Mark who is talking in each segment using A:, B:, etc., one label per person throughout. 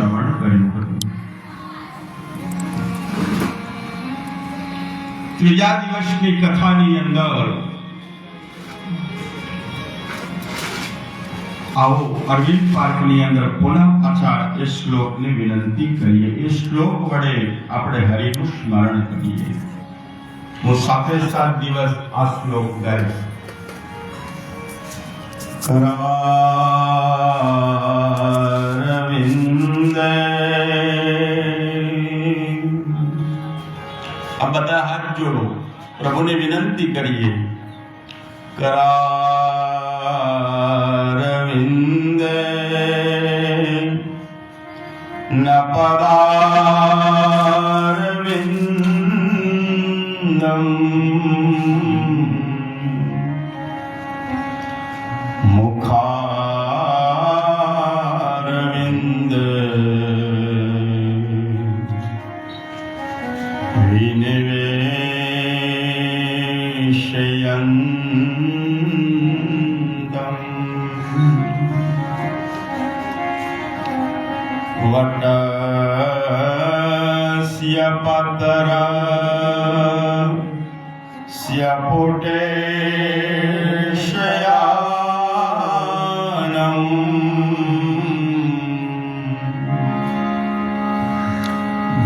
A: શ્રવણ કર્યું હતું. ત્રીજા દિવસની કથાની અંદર આવો અરવિંદ પાર્કની અંદર પુનઃ પાછા એ શ્લોકની વિનંતી કરીએ. એ શ્લોક વડે આપણે હરિનું સ્મરણ કરીએ. હું 7 દિવસ આ શ્લોક ગાઈશ. કરારવિંદે, આ બધા હાથ જોડો, પ્રભુને વિનંતી કરીએ. કરારવિંદે ન પદારવિંદમ મુખારવિંદે વિનિવેશયંતમ વટસ્ય પતરસ્ય પુટેશયાનમ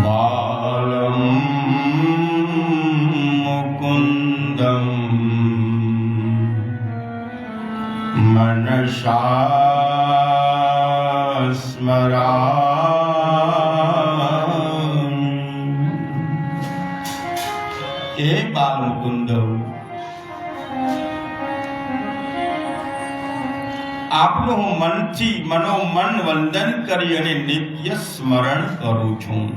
A: બાલમ મુકુંદમ મનસા સ્મરામિ. હે બાલ મુકુંદ, આપનું હું મનથી મનોમન વંદન કરી અને નિત્ય સ્મરણ કરું છું.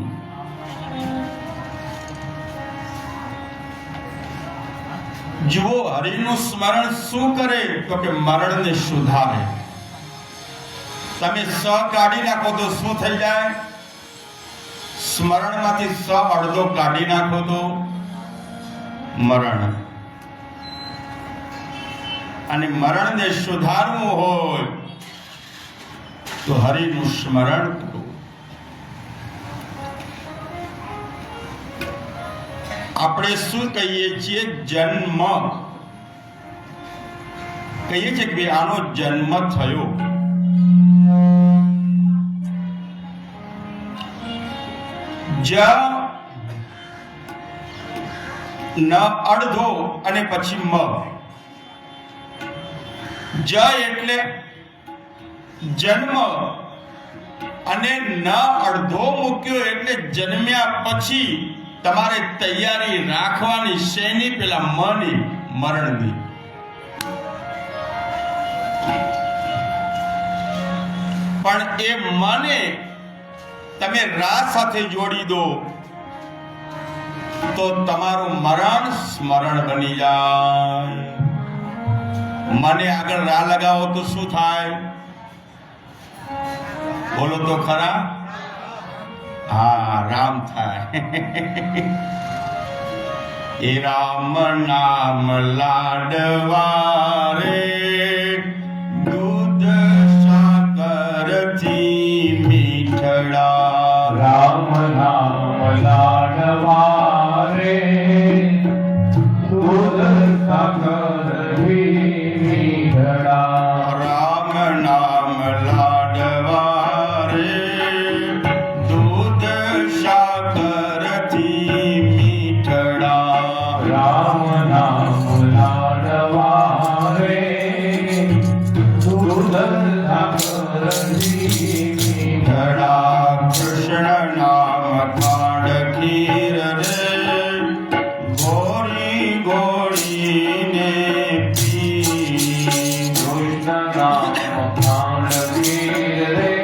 A: જુઓ, હરિનું સ્મરણ શું કરે તો કે મરણને સુધારે. તમે સ કાઢી નાખો તો શું થઈ જાય? સ્મરણમાંથી સ અડધો કાઢી નાખો તો મરણ. અને મરણને સુધારવું હોય તો હરિનું સ્મરણ કરો. આપણે શું કહીએ છીએ? જન્મ કહીએ છીએ કે આનો જન્મ થયો. જ ન અડધો અને પછી મ. જ એટલે જન્મ અને ન અડધો મૂક્યો એટલે જન્મ્યા પછી તમારે તૈયારી રાખવાની. શેની? પેલા મની, મરણની. પણ એ મને તમે રા સાથે જોડી દો તો તમારું મરણ સ્મરણ બની જાય. મને આગળ રા લગાવો તો શું થાય? બોલો તો ખરા. હા, રામ થાય. એ રામ નામ લાડવા રે, દૂધ સાકરથી મીઠડા.
B: રામ નામ લાડવા રે, દૂધ સાકરથી મીઠડા.
A: રામ નામ લાડવા રે, દૂધ સાકરથી મીઠડા.
B: રામ નામ લાડવા રે, દૂધ સાકરથી મીઠડા.
A: કૃષ્ણ નામ ખાંડ ખીર રે, ગોળી ગોળીને પી.
B: કૃષ્ણ નામ ખાંડ ખીર રે,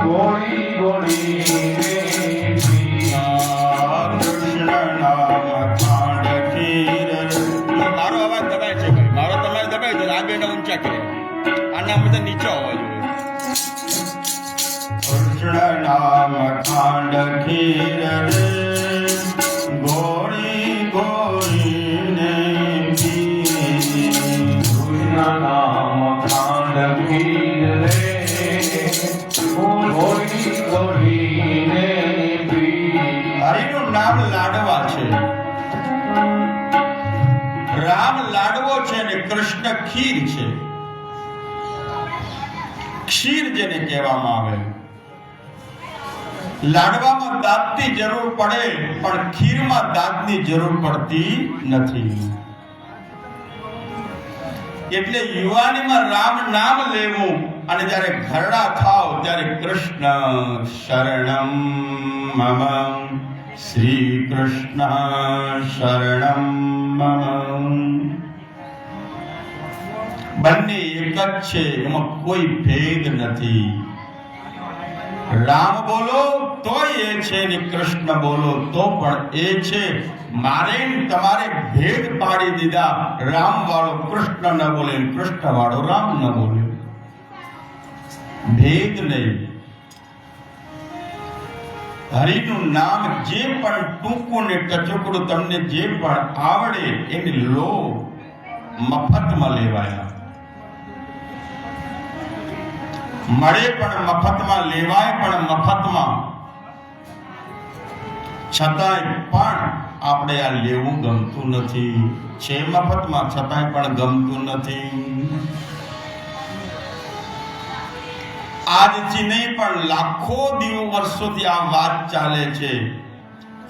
B: ગોળી ગોળીને પી.
A: કૃષ્ણ નામ ખાંડ ખીર રે. મારો અવાજ દબાય છે ભાઈ, મારો તમારે દબાય છે. આ બેને ઊંચા કરે, આના બધા નીચે હોવા જોઈએ. કૃષ્ણ નામ ખાંડ ખીર રે, ગોળી ગોળીને પી.
B: કૃષ્ણ નામ ખાંડ ખીર રે, ગોળી
A: નામ લાડવા છે. રામ લાડવો છે અને કૃષ્ણ ખીર છે. ખીર જેને કહેવામાં આવે. લાડવામાં દાંતની જરૂર પડે પણ ખીરમાં દાંતની જરૂર પડતી નથી. એટલે યુવાનીમાં રામ નામ લેવું અને જ્યારે ઘરડા થાવ ત્યારે કૃષ્ણ શરણમ મમ, શ્રી કૃષ્ણ શરણમ મમ. બંને એક જ છે, એમાં કોઈ ભેદ નથી. રામ બોલો તોય એ છે ને કૃષ્ણ બોલો તો પણ એ છે. મારે તમારે ભેદ પાડી દીધા. રામ વાળો કૃષ્ણ ન બોલે, કૃષ્ણ વાળો રામ ન બોલે. ભેદ નહીં. હરિનું નામ જે પણ ટૂંકું ને ટચુકડું તમને જે પણ આવડે એને લો. મફતમાં લેવાયા. મળે પણ મફતમાં, લેવાય પણ મફતમાં. છતાંય પણ આપણે આ લેવું ગમતું નથી. છે મફતમાં છતાંય પણ ગમતું નથી. આજથી નહીં પણ લાખો વર્ષોથી આ વાત ચાલે છે.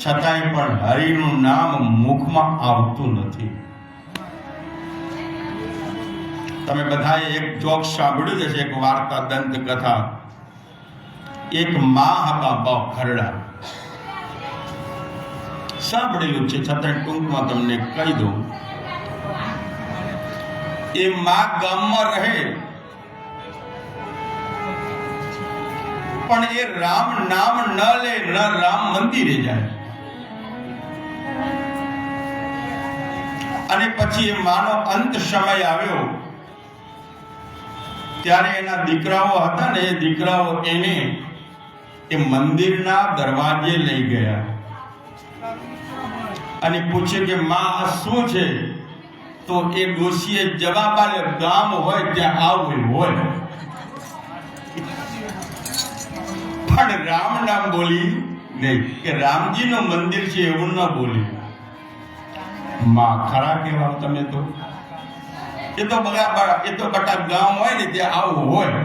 A: છતાંય પણ હરિનું નામ મુખમાં આવતું નથી. તમે બધાએ એક જોક સાંભળ્યું હશે, એક વાર્તા, દંત કથા. એક માં હતા બહુ ખરડા. સાંભળેલું છે છતાં ટૂંકમાં તમને કહી દઉં. એ માં ગામમાં રહે પણ એ રામ નામ ન લે, ન રામ મંદિરે જાય. અને પછી એ માનો અંત સમય આવ્યો ત્યારે એના દીકરાઓ હતા ને, એ દીકરાઓ એને એ મંદિરના દરવાજે લઈ ગયા અને પૂછ્યું કે માં આ શું છે? તો એ ડોશીએ જવાબ આપ્યો, ગામ હોય ત્યાં આવું હોય. પણ રામ નામ બોલી નહીં, કે રામજીનું મંદિર છે એવું ન બોલી. માં ખરા કહેવા તમે તો. એ તો બટા ગામ હોય ને ત્યાં આવું હોય.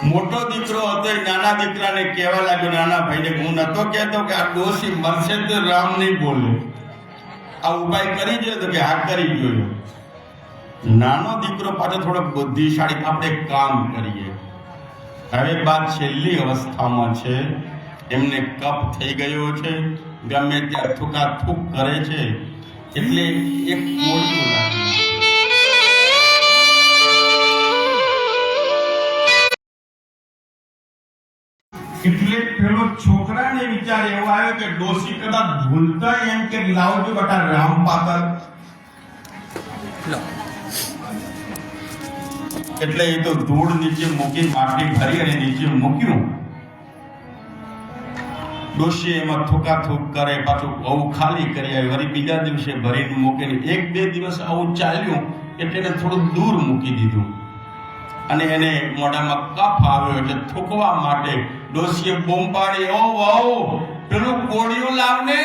A: મોટો દીકરો હતો એ નાના દીકરાને કહેવા લાગ્યો, નાના ભાઈને, હું નતો કહેતો કે આ ડોશી મરશે તો રામ નહીં બોલે, આ ઉપાય કરી જોયો? તો કે હા કરી જોયો. નાનો દીકરો પાછો થોડો બુદ્ધિશાળી, આપણે કામ કરીએ. હવે બાદ છેલ્લી અવસ્થામાં છે, એમને કફ થઈ ગયો છે, ગમે ત્યાં થૂકા થૂક કરે છે. એટલે એક કોળિયું લાગ્યું. એટલે પેલો છોકરાને વિચાર એવો આવ્યો કે ડોશી કદાચ ભૂલતા એમ કે લાવજો બટા રામ પાતર. એટલે એ તો ધૂળ નીચે મૂકી, માટી ભરી અને નીચે મૂક્યું. ડોશી એમાં થૂકા થૂક કરે, પાછું આવું ખાલી કરી આવી. વળી બીજા દિવસે ભરીને મૂકીને 1-2 દિવસ આવું ચાલ્યું એટલે એને થોડું દૂર મૂકી દીધું. અને એને મોઢામાં કફ આવ્યો એટલે થૂકવા માટે ડોશીએ બૂમ પાડી, ઓ વાવ પેલું કોળિયું લાવને.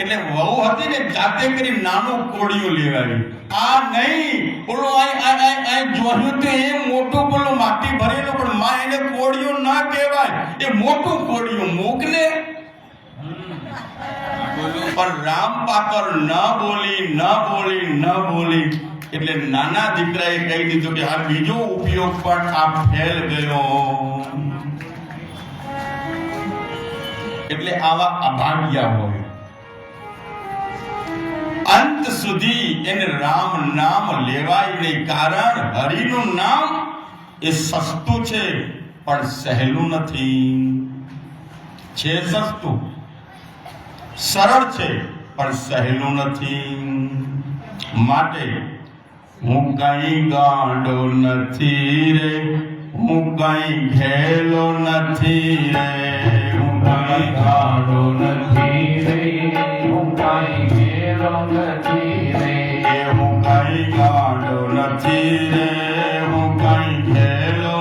A: એટલે વહુ હતી ને જાતે કરી નાનું કોળિયું લેવાયું. આ નહીં, બોલો આ જોયું તો એ મોટું પેલું માટી ભરેલું, પણ માં એને કોળિયું ના કહેવાય, એ મોટું કોળિયું મોકલે. પણ રામ પાતર ન બોલી. એટલે નાના દીકરાએ કહી દીધું કે આ બીજો ઉપયોગ પણ આ ફેલ ગયો. એટલે આવા અભાગ્યા હોય. અંત સુધી એને રામ નામ લેવાય નહીં. કારણ હરિનું નામ એ સસ્તું છે પણ સહેલું નથી. છે સસ્તું, સરળ છે પણ સહેલું નથી. માટે હું કઈ ગાંડો નથી રે, હું કઈ ઘેલો નથી રે, હું કઈ ગાંડો નથી રે,
B: હું કઈ ઘેલો નથી રે.
A: હું કઈ ગાંડો નથી રે, હું કઈ ઘેલો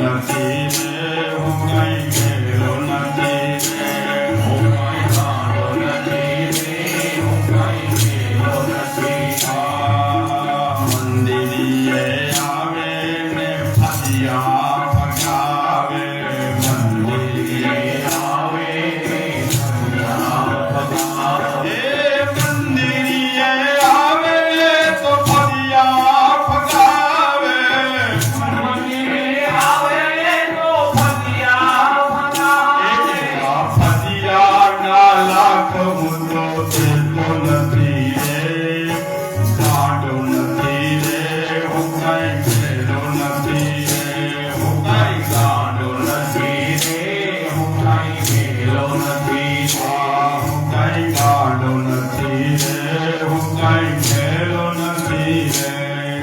A: નથી રે હું કઈ ગયેલો નથી રે
B: હું કઈ ગાંડો નથી રે હું કઈ ગયેલો નથી
A: મંદિરીએ આવે ને ફતિયા ફગાવે મંદિરીએ
B: આવે ને ફરિયા ફગાવે
A: મંદિરીએ આવે તો ફતિયા ફગાવે
B: મંદિરે આવે તો ફરિયા ફગાવે
A: ફતિયા ના લાખ હું તો દેતો નથી રે ગાંડો નથી રે હું કઈ ગયેલો નથી રે હું કઈ
B: ગાંડો નથી રે હું કઈ ગયેલો નથી
A: હું કઈ ગાંડો નથી રે હું કઈ ગયેલો નથી રે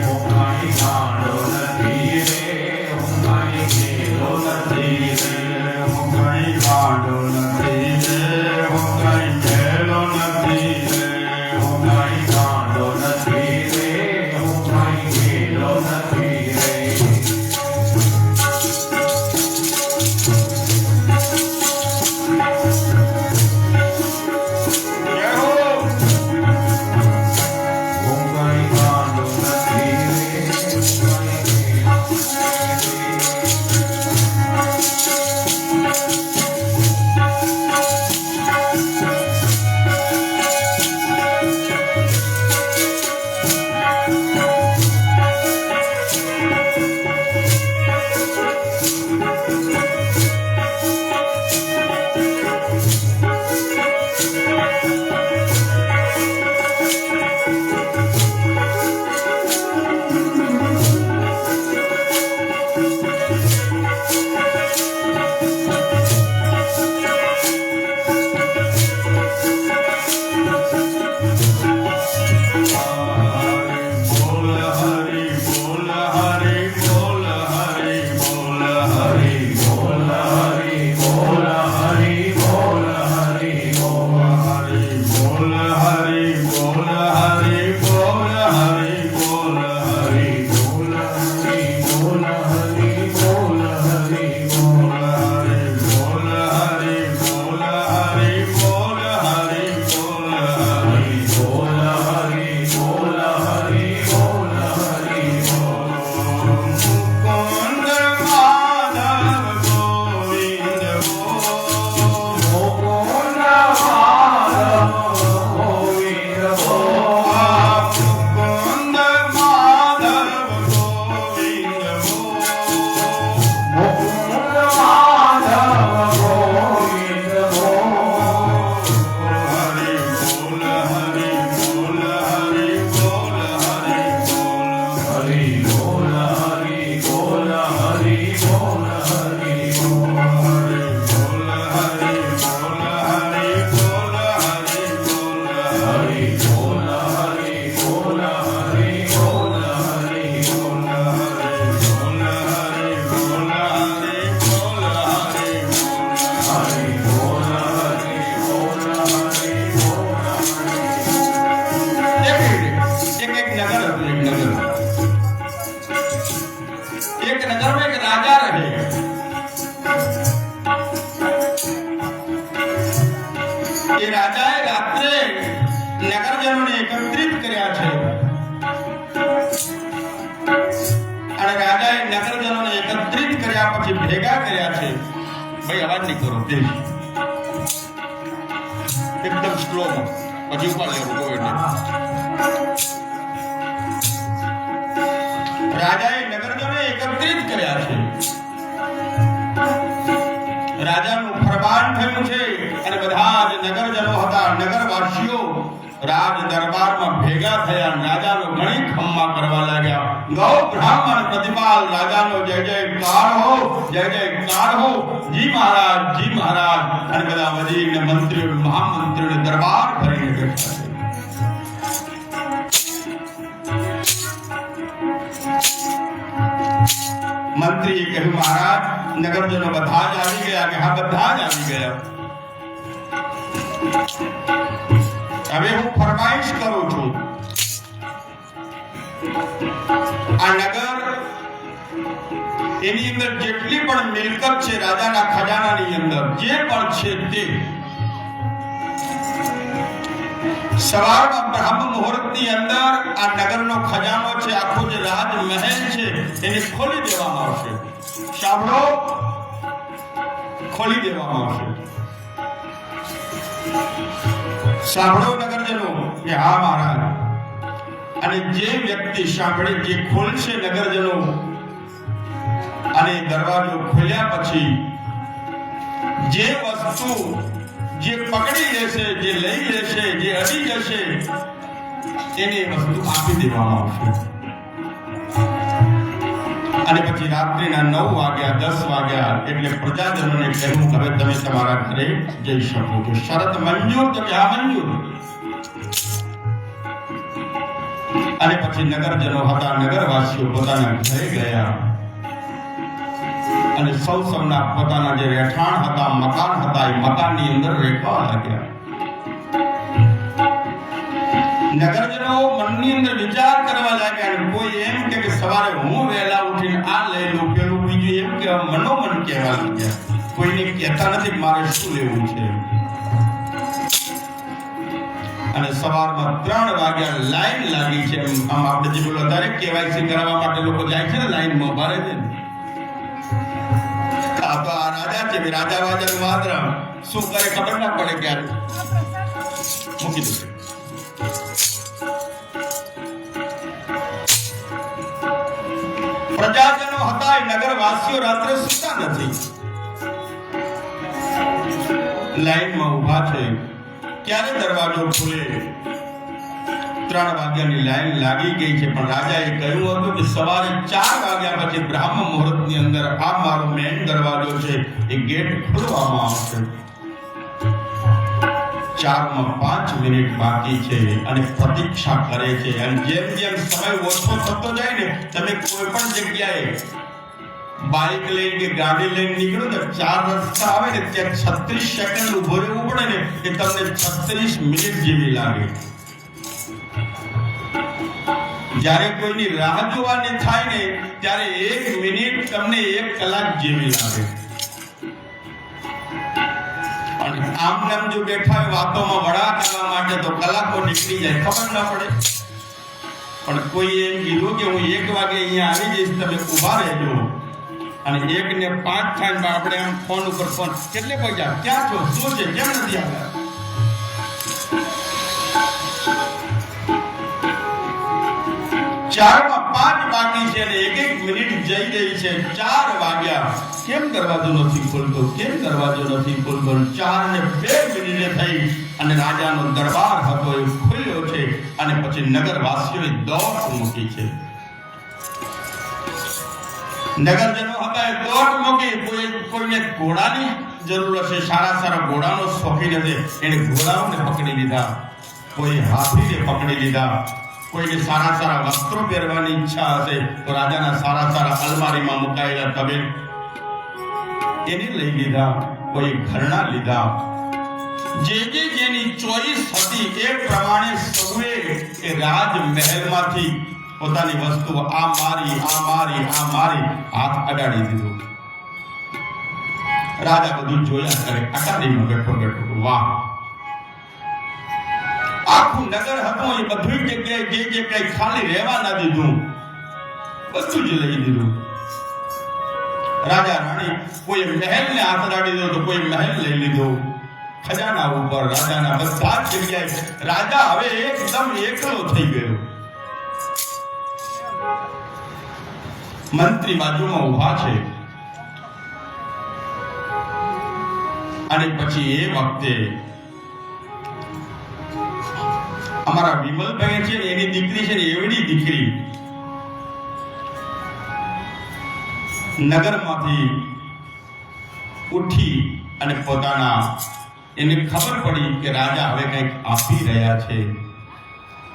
B: હું કઈ ગાંડો નથી રે હું કઈ ગયેલો નથી
A: હું કઈ ગાંડો નથી રે હું કઈ ગયેલો નથી રે
B: હું કઈ ગાંડો નથી રે હું કઈ ગયેલો નથી રે હું કઈ ગાંડો નથી રે હું
A: બોલ હરી બોલ હરી બોલ હરી બોલ હરી
B: બોલ હરી બોલ હરી બોલ હરી બોલ
A: હરી બોલ હરી બોલ હરી બોલ હરી બોલ હરી
B: બોલ હરી બોલ હરી બોલ હરી બોલ
A: બોલ હરી બોલ હરી બોલ હરી બોલ હરી
B: બોલ હરી બોલ હરી બોલ હરી બોલ
A: મુકુંદ માધવ ગોવિંદ
B: મુકુંદ માધવ ગોવિંદ
A: મુકુંદ માધવ ગોવિંદ
B: મુકુંદ માધવ ગોવિંદ
A: હરી બોલ હરી બોલ હરી બોલ હરી બોલ
B: હરી બોલ હરી બોલ હરી બોલ હરી બોલ હરી બોલ હરી બોલ હરી બોલ હરી બોલ હરી બોલ હરી બોલ હરી બોલ
A: एक नगर में एक राजा रहे ये राजाए रात्रे નગરજનોને એકત્રિત કર્યા છે અને રાજાએ નગરજનોને એકત્રિત કર્યા પછી ભેગા કર્યા છે ભાઈ અવાજ નહીં કરો પ્લીઝ એકદમ સ્લો પછી ઉપર લેવું ગો એટલે રાજાએ નગરજનોને એકત્રિત કર્યા છે રાજાનું ફરમાન થયું છે અને બધા જ નગરજનો હતા નગરવાસીઓ રાજ દરબારમાં ભેગા થયા રાજાનો ઘણી ખમ્મા કરવા લાગ્યા ગૌ બ્રાહ્મણ પ્રતિપાલ રાજાનો જય જયકાર હો જી મહારાજ અને બધા વજીર ને મંત્રીઓ મહામંત્રીઓ દરબાર ભરીને બેઠા છે મંત્રીએ કહ્યું મહારાજ નગરજનો બધા જ આવી ગયા કે હા બધા જ આવી ગયા હવે હું ફરમાઈશ કરું છું આ નગર એની અંદર જેટલી પણ મિલકત છે રાજાના ખજાનાની અંદર જે પણ છે તે સવારમાં બ્રહ્મ મુહૂર્તની અંદર આ નગરનો ખજાનો છે, આખો જે રાજમહેલ છે એને ખોલી દેવામાં આવશે. સાંભળો, ખોલી દેવામાં આવશે. સાંભળો નગરજનો કે હા મહારાજ. અને જે વ્યક્તિ સાંભળે, જે ખોલશે નગરજનો, અને દરવાજો ખોલ્યા પછી જે વસ્તુ જે પકડી લેશે, જે લઈ લેશે, જે અડી જશે એને વસ્તુ આપી દેવામાં આવશે. અને પછી રાત્રિના 9 વાગ્યા 10 વાગ્યા એટલે પ્રજાજનોને કહેવું હવે તમે તમારા ઘરે જઈ શકો છો. શરત મંજૂર? તમે હા મંજૂર. અને પછી નગરજનો હતા, નગરવાસીઓ પોતાના ઘરે ગયા અને સૌના પોતાના જે રહેઠાણ હતા, મકાન હતા, એ મકાનની અંદર રહેવા લાગ્યા. નગરજનો મનની અંદર વિચાર કરવા લાગ્યા. અને કોઈ એમ કે સવારે હું વહેલા ઉઠીને આ લઈ લઉં, પેલું બીજું એમ કે મનોમન કહેવા લાગ્યા. કોઈને કહેતા નથી કે મારે શું લેવું છે. અને સવારમાં 3 વાગ્યા લાઈન લાગી છે. આમ આપણે જે બોલો દરેક કેવાયસી કરાવવા માટે લોકો જાય છે ને, લાઈનમાં ઉભા રહે છે. આ તો આ રાજા છે, રાજા વાજા માત્ર શું કરે ખબર ના પડે ક્યારે મૂકી દે. પ્રજાજનો હતા, નગરવાસીઓ રાત્રે સૂતા નથી, લાઈનમાં ઉભા છે. ક્યારે દરવાજો ખુલે? 3 વાગ્યાની લાઈન લાગી ગઈ છે. પણ રાજાએ કહ્યું હતું કે સવારે 4 વાગ્યા પછી બ્રહ્મ મુહૂર્તની અંદર આ મારો મેન દરવાજો છે, એ ગેટ ખોલવામાં આવશે. 4 માં 5 મિનિટ બાકી છે અને પ્રતીક્ષા કરે છે. અને જેમ જેમ સમય ઓછો થતો જાય ને, તમે કોઈ પણ જગ્યાએ બાઇક લઈને કે ગાડી લઈને નીકળો ને, 4 રસ્તા આવે ને ત્યાં 36 સેકન્ડ ઉભો રહેવું પડે ને, એ તમને 36 મિનિટ જેવી લાગે. જ્યારે કોઈની રાહ જોવાની થાય ને ત્યારે 1 મિનિટ તમને 1 કલાક જેવી લાગે. અને આમ નામ જો બેઠા વાતોમાં વડા કરવા માટે તો કલાકો નીકળી જાય, ખબર ના પડે. પણ કોઈ એમ કીધું કે હું 1 વાગે અહીંયા આવી જઈશ, તમે ઊભા રહેજો. અને 1 ને 5 થાય આપણે આમ ફોન ઉપર ફોન, કેટલે પહોંચ્યા, ક્યાં છો, શું છે, કેમ નથી આવ્યા? 4 માં 5 બાકી છે અને 1 મિનિટ જઈ રહી છે. 4 વાગ્યા. કેમ દરવાજો નથી ખોલતો, કેમ દરવાજો નથી ખોલતો? 4 ને 2 મિનિટે થઈ અને રાજાનો દરબાર હતો એ ખુલ્યો છે. અને પછી નગરવાસીઓએ દોટ મૂકી છે. નગરજનો હતા એ દોટ મૂકી. કોઈને ઘોડાની જરૂર હશે, સારા ઘોડાનો શોખીન હશે, એને ઘોડાઓને પકડી લીધા. કોઈ હાથીને પકડી લીધા. કોઈને સારા વસ્ત્રો પહેરવાની ઈચ્છા હશે તો રાજાના સારા અલમારીમાં મુકાયેલા તબેલ એને લઈ લીધા. કોઈ ઘરણા લીધા. જેની ચોઈસ હતી એ પ્રમાણે સૌએ એ રાજમહેલમાંથી પોતાની વસ્તુઓ આ મારી હાથ અડાડી દીધો. રાજા બધું જોયા કરે, અકાદીમાં બેઠો વાહ. આખું નગર હતું, એ બધી જગ્યાએ જે કઈ ખાલી રહેવા ના દીધું, બધું જ લઈ દીધું. રાજા રાણી કોઈ મહેલને હાથ અડાડી દીધો તો કોઈ મહેલ લઈ લીધો. ખજાના ઉપર રાજાના બધા જ જગ્યાએ રાજા હવે એકદમ એકલો થઈ ગયો. મંત્રી બાજુમાં ઉભા છે. અને પછી એ વખતે અમારા વિમલભાઈ છે ને, એની દીકરી છે ને, એવડી દીકરી નગરમાંથી ઉઠી અને એને ખબર પડી કે રાજા હવે કંઈક આપી રહ્યા છે.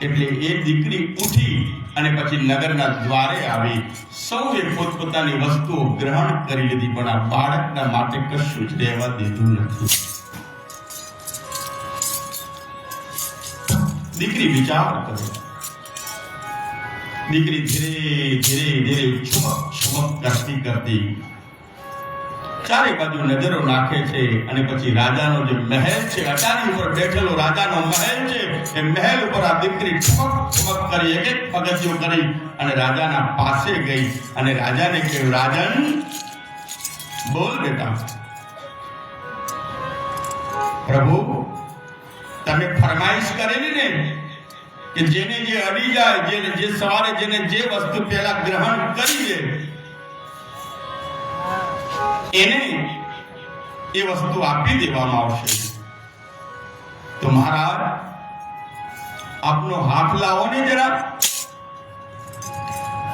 A: એટલે એ દીકરી ઉઠી અને પછી નગરના દ્વારે આવી. સૌએ પોતપોતાની વસ્તુઓ ગ્રહણ કરી લીધી, પણ આ બાળકના માટે કશું જ રહેવા દીધું નથી. દીકરી વિચાર કરે દીકરી ધીરે ધીરે ધીરે છુમક છુમક કરતી કરતી ચારે બાજુ નજરો નાખે છે અને પછી રાજાનો જે મહેલ છે, અટારી ઉપર બેઠેલો રાજાનો મહેલ છે, એ મહેલ ઉપર આ દીકરી છુમક છુમક કરી એક એક પગથિયું કરી અને રાજાના પાસે ગઈ અને રાજાને કહ્યું, રાજન બોલ બેટા. પ્રભુ તમે ફરમાઈશ કરેલી ને કે જેને જે અડી જાય, જે સવારે જેને જે વસ્તુ પહેલા ગ્રહણ કરી લે એને એ વસ્તુ આપી દેવામાં આવશે. તો મહારાજ આપનો હાથ લાવો ને જરા.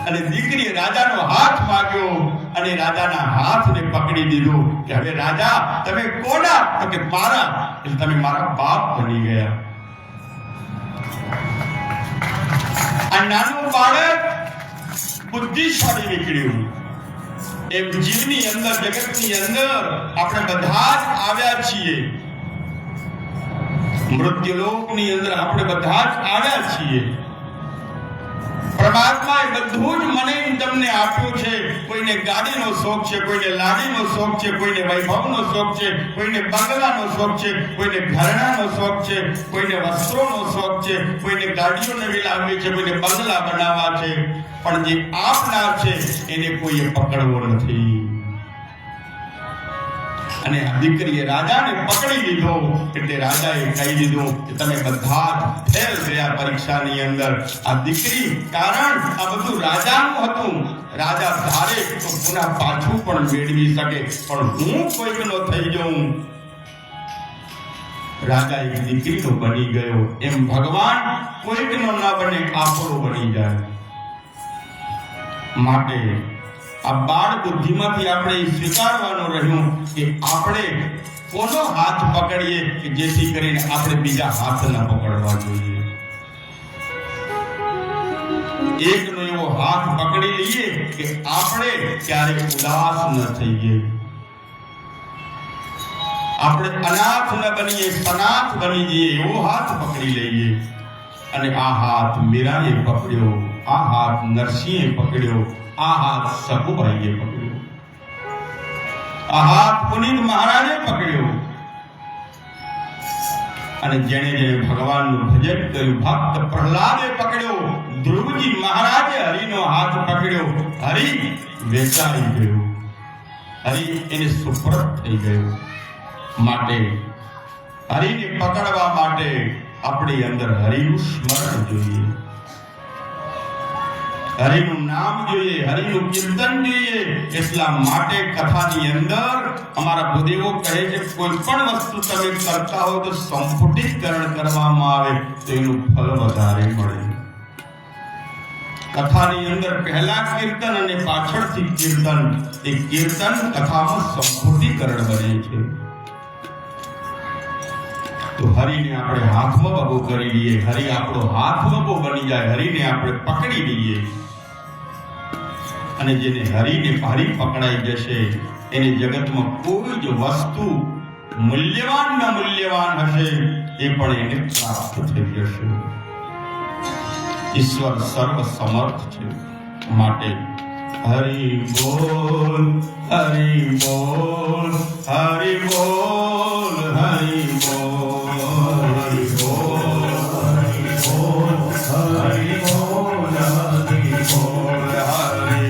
A: અને દીકરીએ રાજાનો હાથ માંગ્યો અને રાજાના હાથને પકડી દીધો કે હવે રાજા તમે કોના? તો કે મારા. એટલે તમે મારા બાપ બની ગયા. આ નાનું બાળક બુદ્ધિશાળી નીકળ્યું. એમ જીવની અંદર, જગતની અંદર આપણે બધા જ આવ્યા છીએ. મૃત્યુલોકની અંદર આપણે બધા જ આવ્યા છીએ. પરમાત્માએ બધું જ મને તમને આપ્યું છે. કોઈને ગાડીનો શોખ છે, કોઈને લાડીનો શોખ છે, કોઈને વૈભવનો શોખ છે, કોઈને બંગલાનો શોખ છે, કોઈને ઘરેણાનો શોખ છે, કોઈને વસ્ત્રોનો શોખ છે, કોઈને ગાડીઓ નવી લાવવી છે, કોઈને બંગલા બનાવવા છે. પણ જે આપનાર છે એને કોઈએ પકડવો નથી. અને આ દીકરીએ રાજાને પકડી લીધો એટલે રાજાએ કહી દીધું કે તમે બધા જ ફેલ ગયા પરીક્ષાની અંદર. આ દીકરી, કારણ આ બધું રાજાનું હતું. રાજા ધારે તો પુનઃ પાછું પણ મેળવી શકે, પણ હું કોઈકનો થઈ જાઉં. રાજા એક દીકરીનો બની ગયો. એમ ભગવાન કોઈકનો ન બને, આપણો બની જાય. માટે આ બાળ બુદ્ધિમાંથી આપણે સ્વીકારવાનું રહ્યું કે આપણે કોનો હાથ પકડીએ કે જેથી કરીને આપણે બીજા હાથ ન પકડવા જોઈએ. એકનો એવો હાથ પકડી લઈએ કે આપણે ક્યારે ઉદાસ ન થઈએ, આપણે અનાથ ન બનીએ, સનાથ બની જઈએ. એવો હાથ પકડી લઈએ. અને આ હાથ મીરાએ પકડ્યો, આ હાથ નરસિંહે પકડ્યો, આ હાથ સકુબાઈએ પકડ્યો, આ હાથ પુનિત મહારાજે પકડ્યો. અને જેણે જેણે ભગવાનનું ભજન કર્યું, ભક્ત પ્રહલાદે પકડ્યો, ધ્રુવજી મહારાજે હરિનો હાથ પકડ્યો. હરિ વેચાઈ ગયો, હરિ એને સુપ્રત થઈ ગયો. માટે હરિને પકડવા માટે આપણી અંદર હરિનું સ્મરણ જોઈએ, હરિનું નામ જોઈએ, હરિનું કીર્તન જોઈએ. એટલા માટે કથાની અંદર અમારા ભૂદેવો કહે છે કોઈ પણ વસ્તુ તમે કરતા હો તો સંપુટીકરણ કરવામાં આવે તો એનું ફળ વધારે મળે. કથાની અંદર પહેલા કીર્તન અને પાછળથી કીર્તન, એ કીર્તન કથામાં સંપુટીકરણ બને છે. તો હરિને આપણે હાથમાં બબો કરી લઈએ, હરિ આપણો હાથ બબો બની જાય, હરિને આપણે પકડી લઈએ. અને જેને હરિને હરિ પકડાઈ જશે એને જગતમાં કોઈ જ વસ્તુ મૂલ્યવાન ન મૂલ્યવાન હશે એ પણ એને પ્રાપ્ત થઈ જશે. ઈશ્વર સર્વ સમર્થ છે. માટે હરિ બોલ, હરિ બોલ, હરિ બોલ, હરિ બોલ, હરિ બોલ, હરિ બોલ, હરિ બોલ, હરિ બોલ,
B: હરિ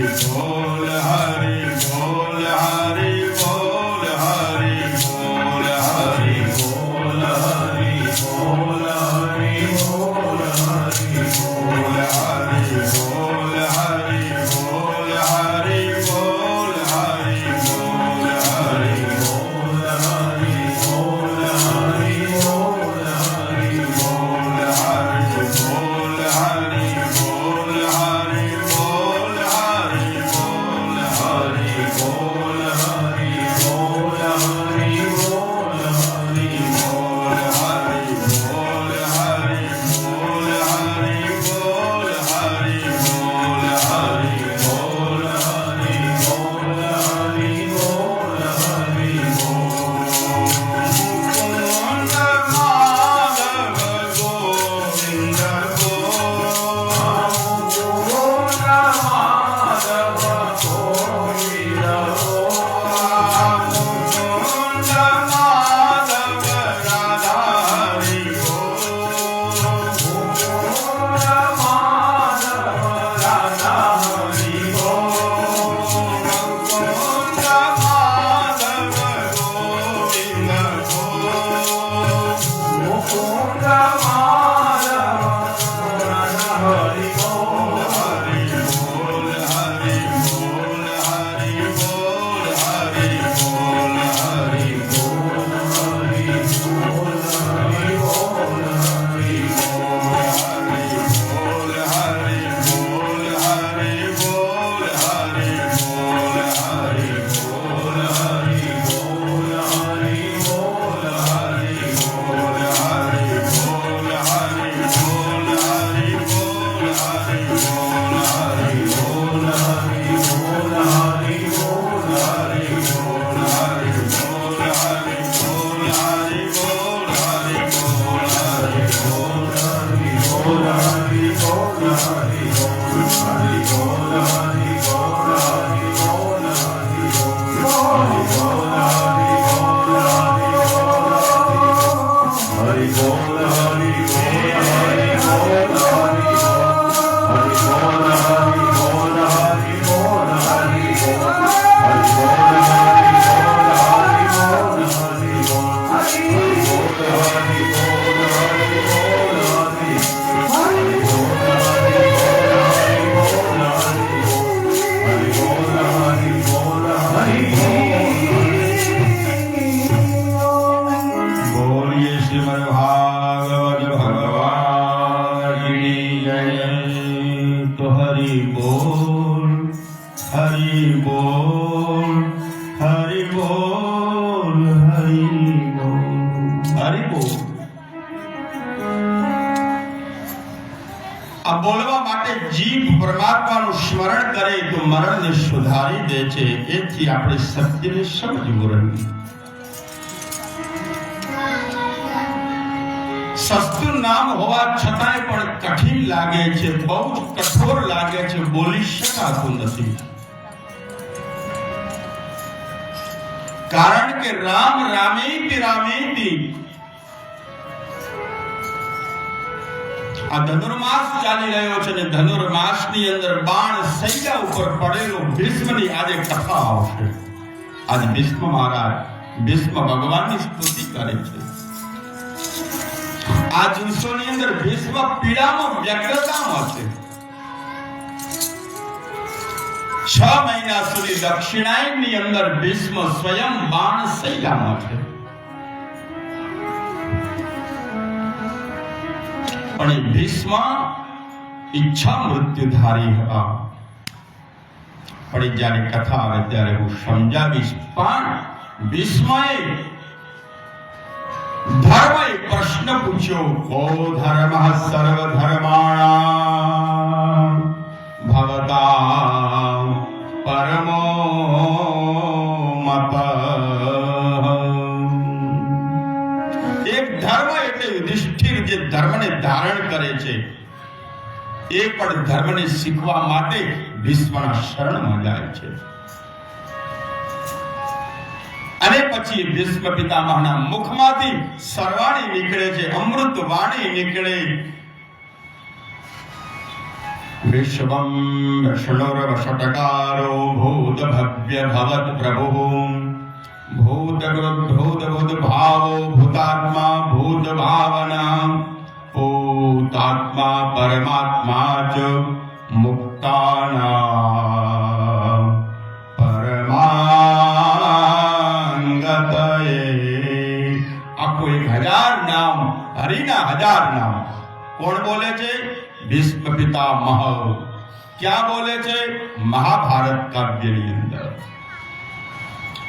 A: બોલ હરિ બોલ હરિ બોલ. આ બોલવા માટે જીભ પરમાત્માનું સ્મરણ કરે તો મરણને સુધારી દે છે. એથી આપણે સત્યને સમજવું રહ્યું. સસ્તું નામ હોવા છતાંય પણ કઠિન લાગે છે, બહુ જ કઠોર લાગે છે, બોલી શકાતું નથી. કારણ કે રામ રામેતિ રામેતિ. આ ધનુર્માસ ચાલી રહ્યો છે ને ધનુર્માસની અંદર બાણ સૈયા ઉપર પડેલો ભીષ્મની આજે કથા આવશે. આજ ભીષ્મ મહારાજ ભીષ્મ ભગવાનની સ્તુતિ કરે છે. આ દિવસોની અંદર ભીષ્મ પીડામાં વ્યગ્રતામાં છે. 6 મહિના સુધી દક્ષિણાયનની અંદર ભીષ્મ સ્વયં બાણ સૈયામાં છે. પણ એ ભીષ્મ ઈચ્છા મૃત્યુધારી હતા. પણ જ્યારે કથા આવે ત્યારે હું સમજાવીશ. પણ ભીષ્મએ ધર્મએ પ્રશ્ન પૂછ્યો, કો ધર્મ સર્વ ધર્માણામ ભવતા પરમો મત. એક ધર્મ એટલે યુધિષ્ઠિર જે ધર્મને ધારણ કરે છે, એ પણ ધર્મને શીખવા માટે ભીષ્મના શરણમાં જાય છે. અને પછી ભીષ્મ પિતામહના મુખમાંથી સરવાણી નીકળે છે, અમૃત વાણી નીકળે. વિશ્વમ વિષ્ણુર્વષટકારો ભૂત ભવ્ય ભવત પ્રભુ ભૂત ભૂત ભૂત ભાવો ભૂતાત્મા ભૂત ભાવના ભૂતાત્મા પરમાત્મા ચ મુક્તાના પરમાંગતયે. આખો 1000 નામ, હરિના 1000 નામ કોણ બોલે છે? ભીષ્મ પિતામહ. ક્યાં બોલે છે? મહાભારત કાવ્યની અંદર,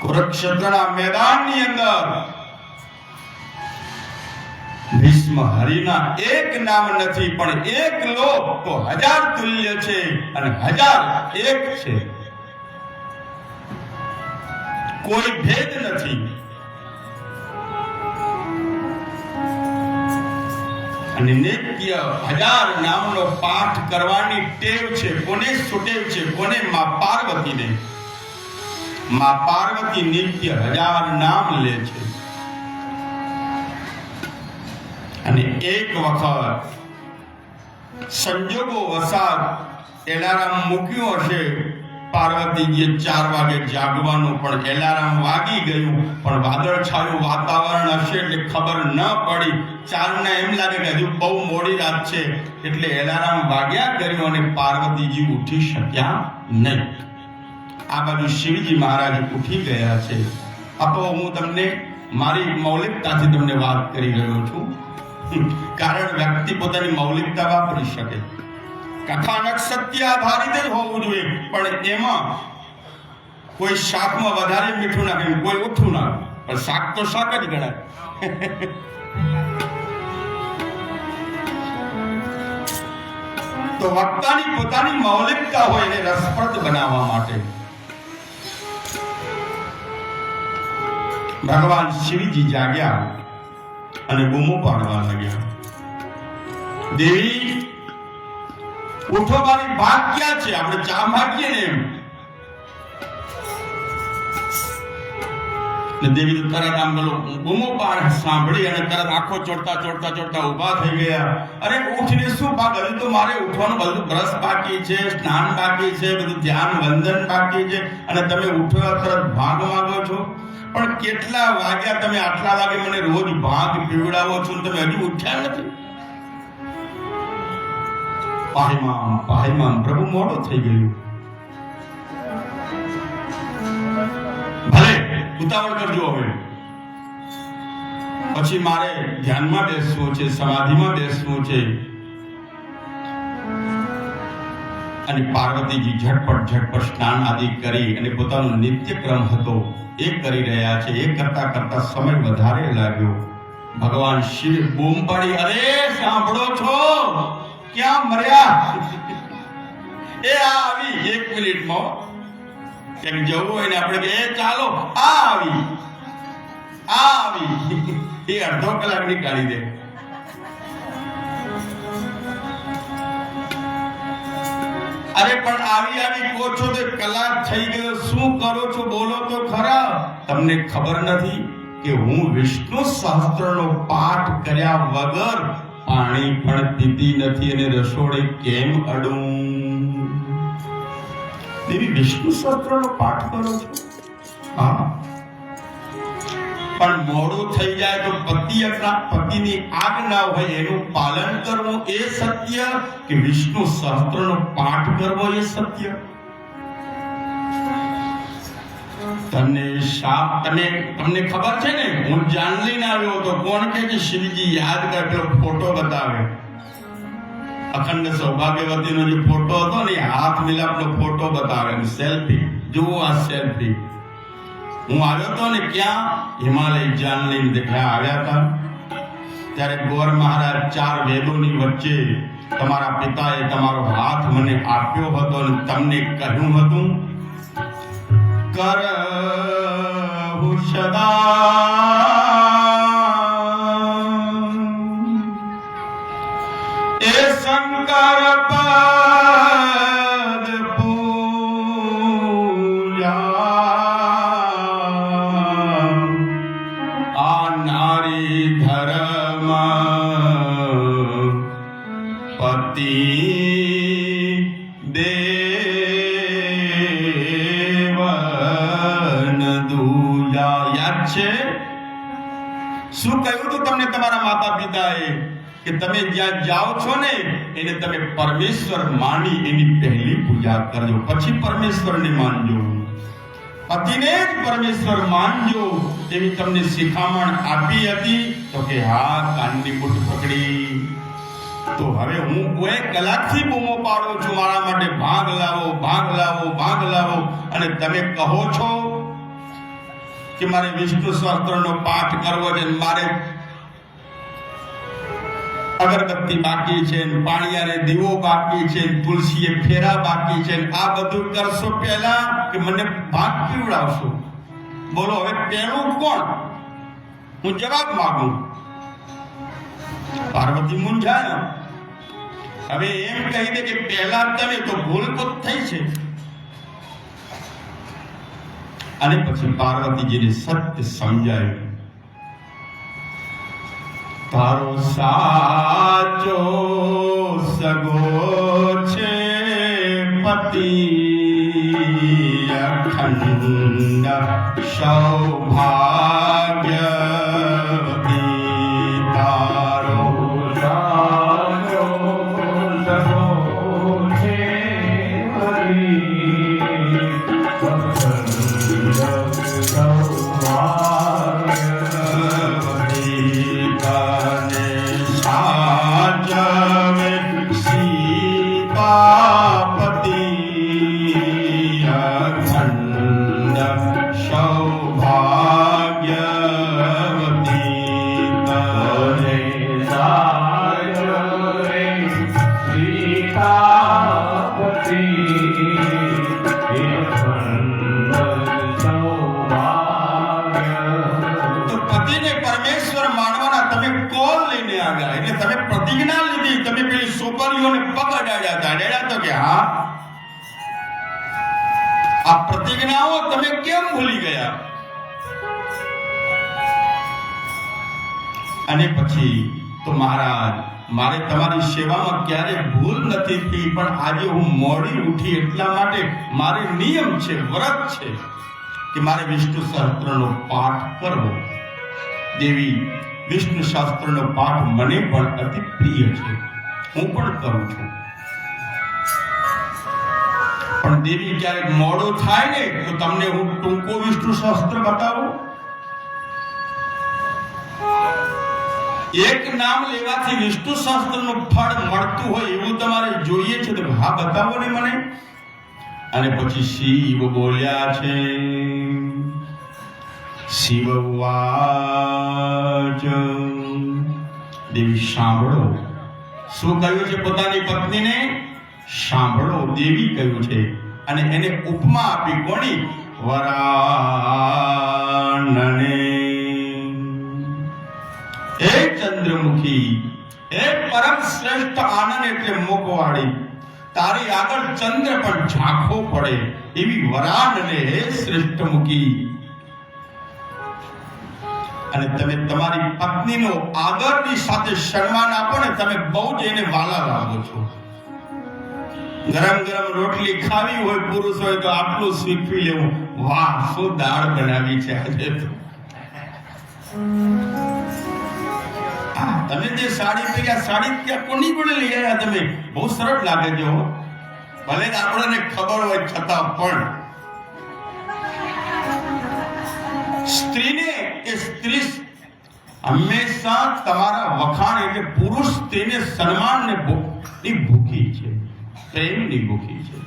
A: કુરુક્ષેત્રના મેદાનની અંદર. ભીષ્મ હરિના એક નામ નથી, પણ એક લોક તો 1000 તુલ્ય છે અને 1000 એક છે. કોઈ ભેદ નથી. અને નિત્ય 1000 નામનો પાઠ કરવાની ટેવ છે. કોને સુટેવ છે? કોને? માં પાર્વતીને. માં પાર્વતી નિત્ય 1000 નામ લે છે. અને એક વખત સંજોગો વસાત એલાર્મ મૂક્યું હશે. પાર્વતીજીએ 4 વાગે જાગવાનું, પણ એલાર્મ વાગી ગયું, પણ વાદળછાયું વાતાવરણ હશે એટલે ખબર ન પડી. 4 ને એમ લાગે કે હજુ બહુ મોડી રાત છે, એટલે એલાર્મ વાગ્યા કર્યું અને પાર્વતીજી ઉઠી શક્યા નહીં. આ બાજુ શિવજી મહારાજ ઉઠી ગયા છે. આ તો હું તમને મારી મૌલિકતાથી તમને વાત કરી રહ્યો છું, કારણ વ્યક્તિ પોતાની મૌલિકતા વાપરી શકે. કથાનક સત્ય આધારિત જ હોવું જોઈએ, પણ એમાં કોઈ શાકમાં વધારે મીઠું નાખે, કોઈ ઓછું નાખે, પણ શાક તો શાક જ ગણાય. તો વક્તાની પોતાની મૌલિકતા હોય એને રસપ્રદ બનાવવા માટે ભગવાન શિવજી જાગ્યા અને બૂમો પાડવા લાગ્યા, દેવી ઉઠો, મારી ભાગ ક્યાં છે? આપણે ચા માગીએ ને એમ. દેવી તો તરત આમ બોલો બૂમો પાડ સાંભળી અને તરત આંખો ચોડતા ચોડતા ચોડતા ઊભા થઈ ગયા. અરે ઉઠીને શું ભાગ? હજુ તો મારે ઉઠવાનું બધું બ્રશ બાકી છે, સ્નાન બાકી છે, બધું ધ્યાન વંદન બાકી છે, અને તમે ઉઠો તરત ભાગ માંગો છો. પણ કેટલા વાગ્યા? તમે આટલા વાગે મને રોજ ભાગ પીવડાવો છો, તમે હજુ ઉઠ્યા નથી. પાહીમામ પ્રભુ મોડો થઈ ગયું. ભલે ઉતાવળ કરજો, હવે પછી મારે ધ્યાનમાં બેસવું છે, સમાધિમાં બેસવું છે. અને પાર્વતીજી ઝટપટ સ્નાન આદિ કરી અને પોતાનો નિત્યક્રમ હતો એ કરી રહ્યા છે. એ કરતા કરતા સમય વધારે લાગ્યો. ભગવાન શિવે બૂમ પાડી, અરે સાંભળો છો, ક્યાં મર્યા? એ આવી 1 મિનિટમાં એક જવું હોય ને આપણે કે ચાલો આવી એ અડધો કલાક નીકાળી દે. અરે પણ આવી કહો છો તો કલાક થઈ ગયો, શું કરો છો બોલો તો ખરા. તમને ખબર નથી કે હું વિષ્ણુ સહસ્ત્રનો પાઠ કર્યા વગર પાણી પણ પીતી નથી અને રસોડે કેમ અડું? દેવી વિષ્ણુ સહસ્ત્રનો પાઠ કરો છો? હા, પણ મોડું થઈ જાય તો પતિની આજ્ઞા હોય એનું પાલન કરવું એ સત્ય, કે વિષ્ણુ સહસ્ત્રનો પાઠ કરવો એ સત્ય? તમને ખબર છે ને, હું જાનલીને આવ્યો હતો. કોણ કે શિવજી યાદ કર, પેલો ફોટો બતાવે, અખંડ સૌભાગ્યવતીનો જે ફોટો હતો ને, હાથ મિલાપનો ફોટો બતાવે, સેલ્ફી. જુઓ આ સેલ્ફી. હું આવ્યો હતો ને ક્યાં, હિમાલય જાનલીન દેખ્યા આવ્યા હતા. ત્યારે ગોર મહારાજ 4 વેદોની વચ્ચે તમારા પિતાએ તમારો હાથ મને આપ્યો હતો અને તમને કહ્યું હતું, કરહુ સદા એ શંકર પદ પૂજા, આ નારી ધર્મ પતિ દેવન દુજા. યાદ છે શું કહ્યું હતું તમને તમારા માતા પિતાએ? કે તમે જ્યાં જાઓ છો ને એને તમે પરમેશ્વર માની એની પહેલી પૂજા કરજો, પછી પરમેશ્વરને માનજો. પતિને જ પરમેશ્વર માનજો એવી તમને શિખામણ આપી હતી. તો કે હા, કાનની બુટ પકડી. તો હવે હું કોઈ કલાકથી બૂમો પાડું છું મારા માટે, ભાગ લાવો, ભાગ લાવો, ભાગ લાવો, અને તમે કહો છો કે મારે વિષ્ણુ સહસ્ત્રનો પાઠ કરવો છે, મારે અગરબત્તી બાકી છે, પાણીયારે દીવો બાકી છે, તુલસીએ ફેરા બાકી છે. આ બધું કરશો પહેલા કે મને ભાગ પીવડાવશો? બોલો હવે પહેલું કોણ? હું જવાબ માંગુ. પાર્વતી મૂંઝાયા. હવે એમ કહી દે કે પહેલા તમે, તો ભૂલ તો થઈ છે. અને પછી પાર્વતીજીને સત્ય સમજાયું. તારો સાચો સગો છે પતિ, અખંડ સૌભાગ્યવતી. તારો સાચો સગો છે પતિ, અખંડ સૌભાગ્યવતી. સાજવે સીતાપતિ, અખંડ સૌભાગ્યવતી. તને સાજવે સીતાપતિ, અખંડ સૌભાગ્યવતી. તો પતિને પરમેશ્વર માનવાના તમે કોલ લઈને આવ્યા, એટલે તમે પ્રતિજ્ઞા લીધી. તમે પેલી સોપરીઓને પગ અડાડ્યા તો કે હા, આ પ્રતિજ્ઞાઓ તમે કેમ ભૂલી ગયા? અને પછી તો મહારાજ, મારે તમારી સેવામાં ક્યારે ભૂલ નથી થઈ, પણ આજે હું મોડી ઉઠી એટલા માટે મારે નિયમ છે, વ્રત છે કે મારે વિષ્ણુ સહસ્ત્રનો પાઠ કરવો. દેવી, વિષ્ણુ શાસ્ત્રનો પાઠ મને પણ અતિ પ્રિય છે, હું પણ કરું છું. પણ દેવી, ક્યારેક મોડું થાય ને તો તમને હું ટૂંકો વિષ્ણુ શાસ્ત્ર બતાવું. એક નામ લેવાથી વિષ્ણુ શાસ્ત્રનું ફળ મળતું હોય એવું તમારે જોઈએ છે તો હા બતાવો ને મને. અને પછી શિવ બોલ્યા છે, શિવ ઉવાચ દેવી સાંભળો. શું કહ્યું છે પોતાની પત્નીને? સાંભળો દેવી કહ્યું છે. અને એને ઉપમા આપી કોની? વરાનને. હે ચંદ્રમુખી, હે પરમ શ્રેષ્ઠ આનંદ એટલે મોકવાળી, તારી આગળ ચંદ્ર પણ ઝાંખો પડે એવી વરાનને હે શ્રેષ્ઠ મુખી. અને તમે તમારી પત્નીનો આદરની સાથે સન્માન આપો ને, તમે બહુ જ એને વાલા લાગો છો. ગરમ ગરમ રોટલી ખાવી હોય પુરુષ હોય તો આટલું શીખવી લેવું, વાહ શું દાળ બનાવી છે આજે તો. તમે જે સાડી પહેર્યા, સાડી ત્યાં કોની જોડે લઈ આવ્યા તમે? બહુ સરળ લાગે છે હો, ભલે આપણને ખબર હોય છતાં પણ. સ્ત્રીને કે સ્ત્રી હંમેશા તમારા વખાણ એટલે પુરુષ સ્ત્રીને સન્માન ને ભૂખી છે, પ્રેમની ભૂખી છે.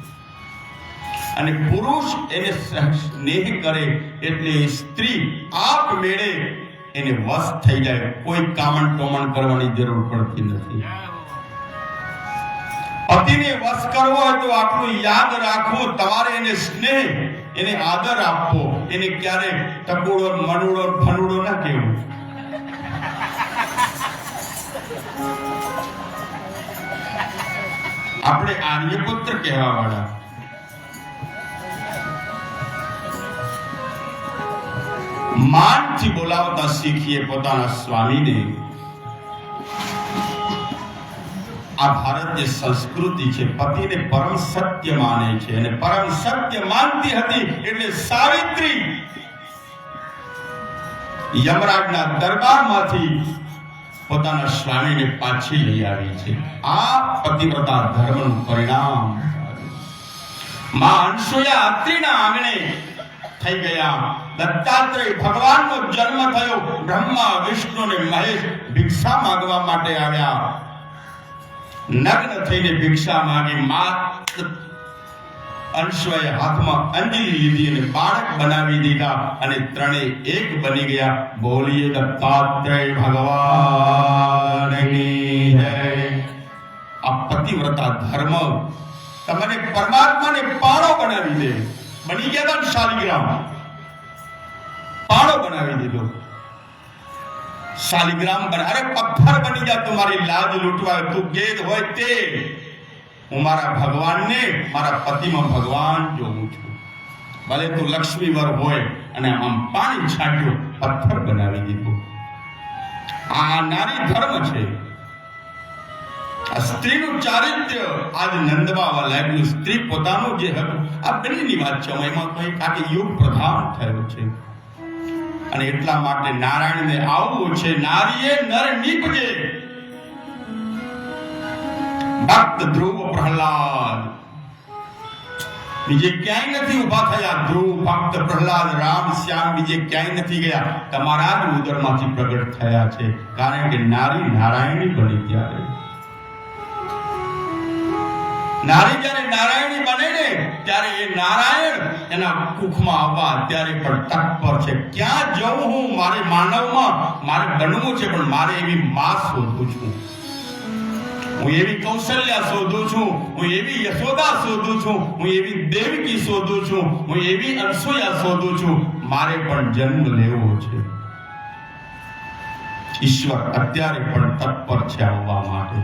A: અને પુરુષ એને સ્નેહ કરે એટલે સ્ત્રી આપમેળે એને વશ થઈ જાય, કોઈ કામણ ટોમણ કરવાની જરૂર પડતી નથી. પતિને વશ કરવો હોય તો આટલું યાદ રાખવું, તમારે એને સ્નેહ, એને આદર આપવો, એને ક્યારે ટકોડો મનુડો ફનુડો ના કહેવું. આપણે આર્યપુત્ર કહેવા વાળા. માનથી બોલાવતા શીખીએ પોતાના સ્વામીને. આ ભારતીય સંસ્કૃતિ છે, પતિને પરમ સત્ય માને છે, અને પરમ સત્ય માનતી હતી એટલે સાવિત્રી યમરાજના દરબારમાંથી પોતાના સ્વામીને પાછી લઈ આવી છે. આ પતિવ્રતા ધર્મનું પરિણામ. માં અનસૂયા અત્રિના આંગણે થઈ ગયા. દત્તાત્રેય ભગવાનનો જન્મ થયો. બ્રહ્મા વિષ્ણુ અને મહેશ ભિક્ષા માંગવા માટે આવ્યા. નગ્ન થઈને ભિક્ષા માંગી. માત અનસૂયાએ હાથમાં અંજલિ લીધી અને બાળક બનાવી દીધા અને ત્રણેય એક બની ગયા. બોલીએ દત્તાત્રેય ભગવાનની જય. આ પતિવ્રતા ધર્મ તમને પરમાત્માને પાણો બનાવી દે. બની ગયા હતા શાલિગ્રામ, પાણો બનાવી દીધો. શાલિગ્રામ બને, અરે પથ્થર બની જા. તમારી લાજ લૂંટવા તું ગેદ હોય તે. હું મારા ભગવાનને મારા પતિમાં ભગવાન જોઉં છું. ભલે તું લક્ષ્મીવર હોય અને આમ પાણી છાંટ્યું, પથ્થર બનાવી દીધો. આ નારી ધર્મ છે. આ સ્ત્રીનું ચારિત્ર્ય આજ નંદવાવા લાગ્યું. સ્ત્રી પોતાનું જે હતું, આ બંનેની વાત છે, એમાં કોઈ કાકી યુગ પ્રધાન થયો છે. અને એટલા માટે નારાયણને આવવું છે. નારીએ નર નીપજે. ભક્ત ધ્રુવ પ્રહલાદ બીજે ક્યાંય નથી ઉભા થયા. ધ્રુવ, ભક્ત, પ્રહલાદ, રામ, શ્યામ બીજે ક્યાંય નથી ગયા. તમારા જ ઉદરમાંથી પ્રગટ થયા છે. કારણ કે નારી નારાયણી બની. ત્યારે નારી જ્યારે નારાયણી બને ને ત્યારે એ નારાયણ એના કુખમાં આવવા ત્યારે પણ તત્પર છે. ક્યાં જવું હું? મારે માનવમાં મારે બનવું છે, પણ મારે એવી માં શોધું છું. હું એવી કૌશલ્યા શોધું છું, હું એવી યશોદા શોધું છું, હું એવી દેવકી શોધું છું, હું એવી અનસૂયા શોધું છું. મારે પણ જન્મ લેવો છે. ઈશ્વર અત્યારે પણ તત્પર છે આવવા માટે.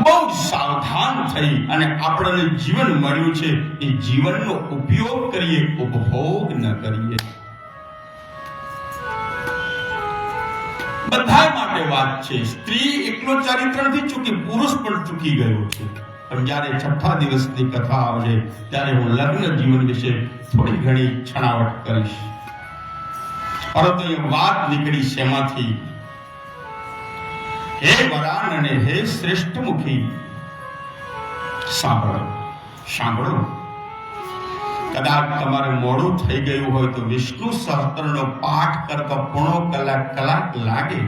A: બહુ સાવધાન થઈ અને આપણને જીવન મળ્યું છે, એ જીવનનો ઉપયોગ કરીએ, ઉપભોગ ન કરીએ. બધા માટે વાત છે. સ્ત્રી એકલો ચરિત્ર નથી ચૂકી, પુરુષ પણ ચૂકી ગયો છે. પણ જ્યારે છઠ્ઠા દિવસની કથા આવશે ત્યારે હું લગ્ન જીવન વિશે થોડી ઘણી છણાવટ કરીશ. પરંતુ એ વાત નીકળી શેમાંથી? હે વરાન અને હે શ્રેષ્ઠ મુખી, સાંભળો સાંભળો. કદાચ તમારે મોડું થઈ ગયું હોય તો વિષ્ણુ સહસ્ત્રનો પાઠ કરતા પોણો કલાક લાગે.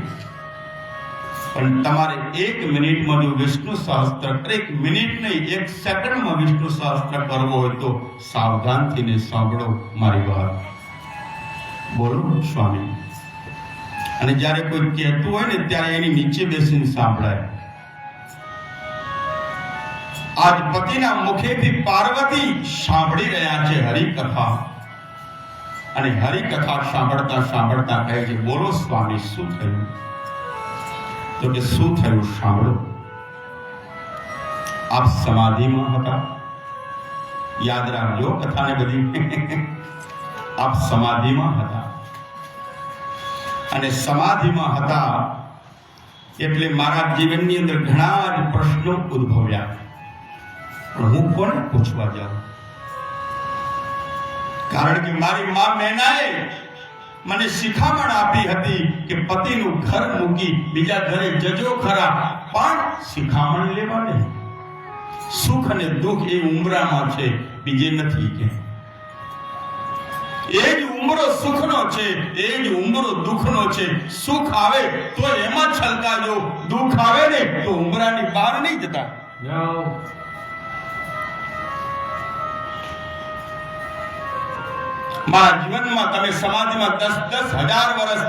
A: પણ તમારે 1 મિનિટમાં જો વિષ્ણુ સહસ્ત્ર, 1 મિનિટ નહીં 1 સેકન્ડમાં વિષ્ણુ સહસ્ત્ર કરવો હોય તો સાવધાનથી ને સાંભળો મારી વાત. બોલો સ્વામી. અને જ્યારે કોઈ કહેતું હોય ને ત્યારે એની નીચે બેસીને સાંભળાય. આજ પતિના મુખેથી પાર્વતી સાંભળી રહ્યા છે હરિકથા, અને હરિકથા સાંભળતા સાંભળતા કહે છે, બોલો સ્વામી શું થયું? તો કે શું થયું સાંભળો. આપ સમાધિમાં હતા. યાદ રાખજો કથાને બધી. આપ સમાધિમાં હતા, અને સમાધિમાં હતા એટલે મારા જીવનની અંદર ઘણા જ પ્રશ્નો ઉદ્ભવ્યા. પણ હું કોને પૂછવા જાઉં? કારણ કે મારી મા મેનાએ મને શિખામણ આપી હતી કે પતિનું ઘર મૂકી બીજા ઘરે જજો ખરા, પણ શિખામણ લેવા નહીં. સુખ અને દુઃખ એ ઉંમરામાં છે, બીજે નથી. કે એ જ ઉંમરો સુખનો છે, એ જ ઉંમરો દુઃખનો છે. સુખ આવે તો એમાં છલકાજો, દુઃખ આવે ને તો ઉંમરાની બહાર નહીં જતા. મારા જીવનમાં તમે સમાધિમાં 10,000 વર્ષ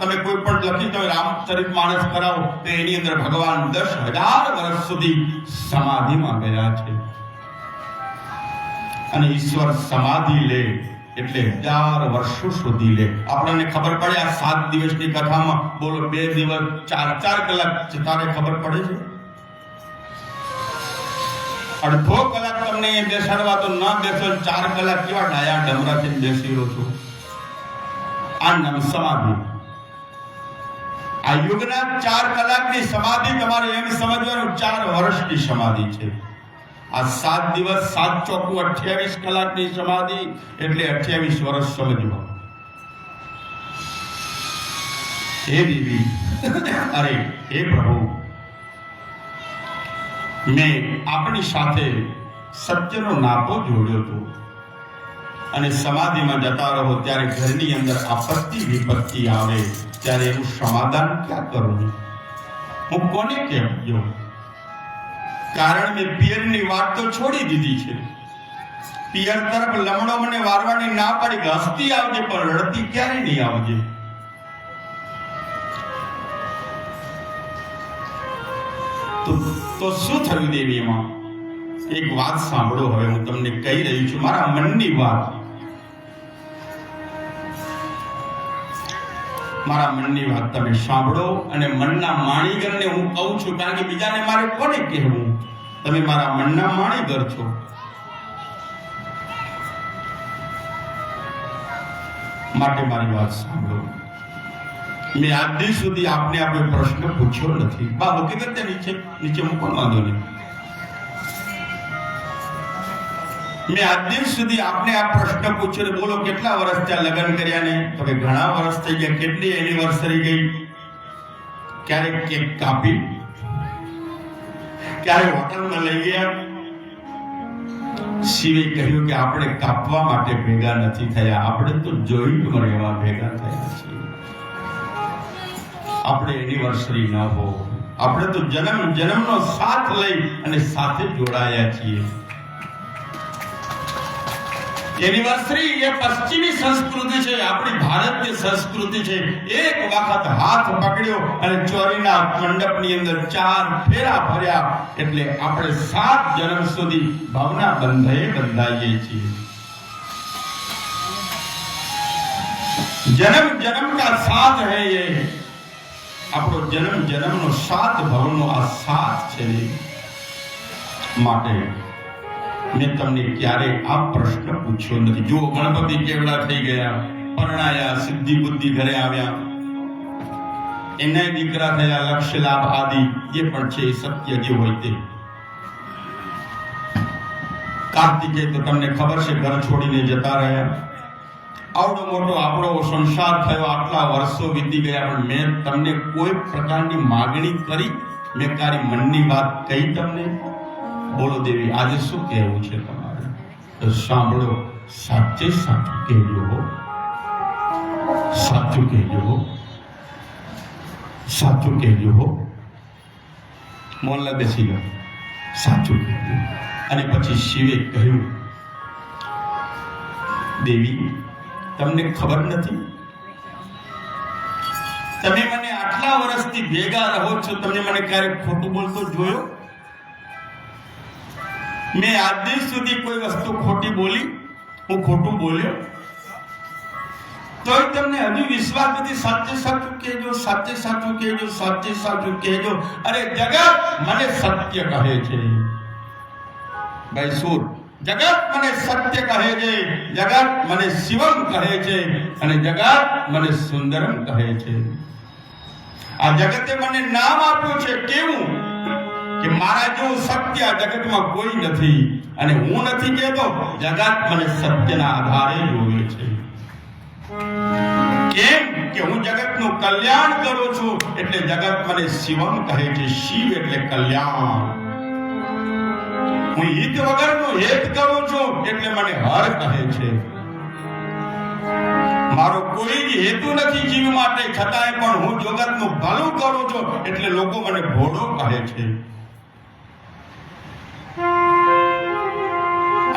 A: તમે કોઈ પણ લખી દો, રામચરિત માનસ કરાવો તો એની અંદર ભગવાન 10,000 વર્ષ સુધી સમાધિમાં ગયા છે. અને ઈશ્વર સમાધિ લે એટલે 1000 વર્ષો સુધી લે. આપણને ખબર પડે આ 7 દિવસની કથામાં, બોલો 2 દિવસ 4 કલાક તારે ખબર પડે છે? અડધો કલાક તમને એ બેસાડવા તો ન બેસો, 4 કલાક કેવા ડાયા ડમરાથી બેસી રહ્યો છો. આ નામ સમાધિ. આ યુગના 4 કલાકની સમાધિ તમારે એમ સમજવાનું 4 વર્ષની સમાધિ છે. આ 7 દિવસ 7 ચોકુ 28 કલાકની સમાધિ એટલે 28 વર્ષ સમજવા. હે દેવી, અરે હે પ્રભુ, મેં આપણી સાથે સત્યનો નાતો જોડ્યો હતો, અને સમાધિમાં જતા રહો ત્યારે ઘરની અંદર આપત્તિ વિપત્તિ આવે ત્યારે એનું સમાધાન ક્યાં કરું? હું કોને કહેજો? કારણ મેં પિયરની વાત તો છોડી દીધી છે. પિયર તરફ લમણો મને વારવાની ના પડી કે હસતી આવજે પણ રડતી ક્યારે નહીં આવજે. તો શું થયું દેવી? એમાં એક વાત સાંભળો. હવે હું તમને કહી રહી છું મારા મનની વાત. મારા મનની વાત તમે સાંભળો, અને મનના માણીગરને હું કહું છું, કારણ કે બીજાને મારે કોને કહેવું? તમે મારા મનના માણીગર છો. માટે મારી વાત સાંભળો. મેં આજ દિન સુધી આપને આ કોઈ પ્રશ્ન પૂછ્યો નથી. બા મૂકી દે નીચે મૂકો, વાંધો નહીં. મેં આજ દિન સુધી આપને આ પ્રશ્ન પૂછ્યો, બોલો કેટલા વર્ષ ત્યાં લગ્ન કર્યા ને? તો કે ઘણા વર્ષ થઈ ગયા. કેટલી એનિવર્સરી ગઈ? ક્યારે કેક કાપી? ક્યારે હોટલમાં લઈ ગયા? શિવે કહ્યું કે આપણે કાપવા માટે ભેગા નથી થયા, આપણે તો જોઈન્ટમાં રહેવા ભેગા થયા છીએ. આપણે એનિવર્સરી ન હો, આપણે તો જન્મનો સાથ લઈ અને સાથે જોડાયા છીએ. એનિવર્સરી એ પશ્ચિમી સંસ્કૃતિ છે, આપણી ભારતીય સંસ્કૃતિ છે. એક વખત હાથ પકડ્યો અને ચોરીના મંડપની અંદર 4 ફેરા ફર્યા એટલે આપણે 7 જન્મ સુધી ભાવના બંધાઈએ છીએ. जन्म जन्म का साथ है ये આપણો જન્મ જન્મનો સાત ભવનો આ સાથ છે માટે મેં તમને ક્યારે આ પ્રશ્ન પૂછ્યો નથી. જો ગણપતિ કેવડા થઈ ગયા, પરણાયા, સિદ્ધિ બુદ્ધિ ઘરે આવ્યા, એના દીકરા થયા, લક્ષ્ય લાભ આદિ જે પણ છે સત્ય જે હોય તે. કાર્તિકે તો તમને ખબર છે ઘર છોડીને જતા રહ્યા. આવડો મોટો આપણો સંસાર થયો, આટલા વર્ષો વીતી ગયા, પણ મેં તમને કોઈ પ્રકારની માગણી કરી? મેં તારી મનની વાત કહી તમને? બોલો દેવી, આજે શું કહેવું છે તમારે? તો સાંભળો, સાચે સાચું કહેજો, સાચું કહેજો, સાચું કહેજો. મોહનલાલ બેસી ગયો, સાચું કહ્યું. અને પછી શિવે કહ્યું, દેવી, તમને ખબર નથી, તમે મને આટલા વર્ષથી ભેગા રહો છો, તમે મને ક્યારેક ખોટું બોલતો જોયો? મેં આજ દિન સુધી કોઈ વસ્તુ ખોટી બોલી? હું ખોટું બોલ્યો? તોય તમને હજુ વિશ્વાસ નથી. સાચે સાચું કહેજો, સાચે સાચું કહેજો, સાચે સાચું કહેજો. અરે જગત મને સત્ય કહે છે. ભાઈ સુર, જગત મને સત્ય કહે છે, જગત મને શિવમ કહે છે, અને જગત મને સુંદરમ કહે છે. આ જગતે મને નામ આપ્યું છે. કેવું? કે મારા જેવું સત્ય આ જગતમાં કોઈ નથી. અને હું નથી કહેતો, જગત મને સત્યના આધારે જોવે છે. કેમ? કે હું જગતનું કલ્યાણ કરું છું, એટલે જગત મને શિવમ કહે છે. શિવ એટલે કલ્યાણ. હું હિત વગરનું હેત કરું છું, એટલે મને હર કહે છે. મારો કોઈ જ હેતુ નથી જીવ માટે, છતાંય પણ હું જગતનું ભલું કરું છું, એટલે લોકો મને ભોળો કહે છે.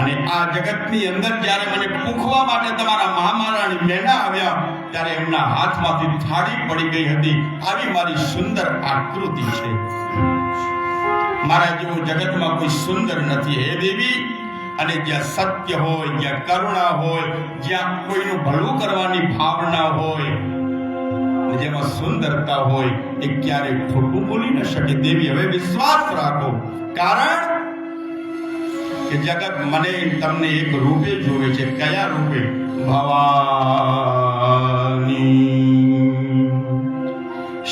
A: અને આ જગતની અંદર જ્યારે મને પૂખવા માટે તમારા મહારાણી મેના આવ્યા, ત્યારે એમના હાથમાંથી થાળી પડી ગઈ હતી. આવી મારી સુંદર આકૃતિ છે. મારા જેવું જગતમાં કોઈ સુંદર નથી. હે દેવી, અને જ્યાં સત્ય હોય, જ્યાં કરુણા હોય, જ્યાં કોઈનું ભલું કરવાની ભાવના હોય, જેમાં સુંદરતા હોય, એ ક્યારેય ખોટું બોલી ન શકે. દેવી, હવે વિશ્વાસ રાખો, કારણ કે જગત મને તમને એક રૂપે જોવે છે. કયા રૂપે? ભવાની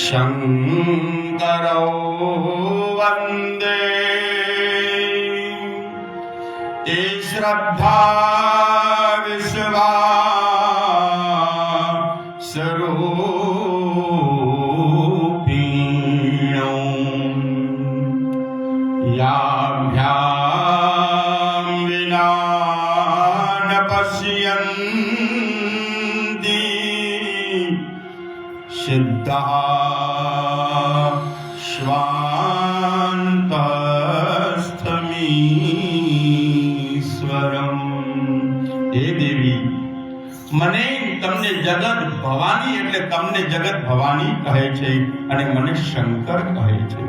A: શંકરો વંદે એ શ્રદ્ધા વિશ્વાસ રૂપિણો યાભ્યામ વિના ન પશ્યન્તિ સિદ્ધા શ્વાંતસ્થમીશ્વરમ. હે દેવી, મને તમને જગત ભવાની એટલે તમને જગત ભવાની કહે છે, અને મને શંકર કહે છે.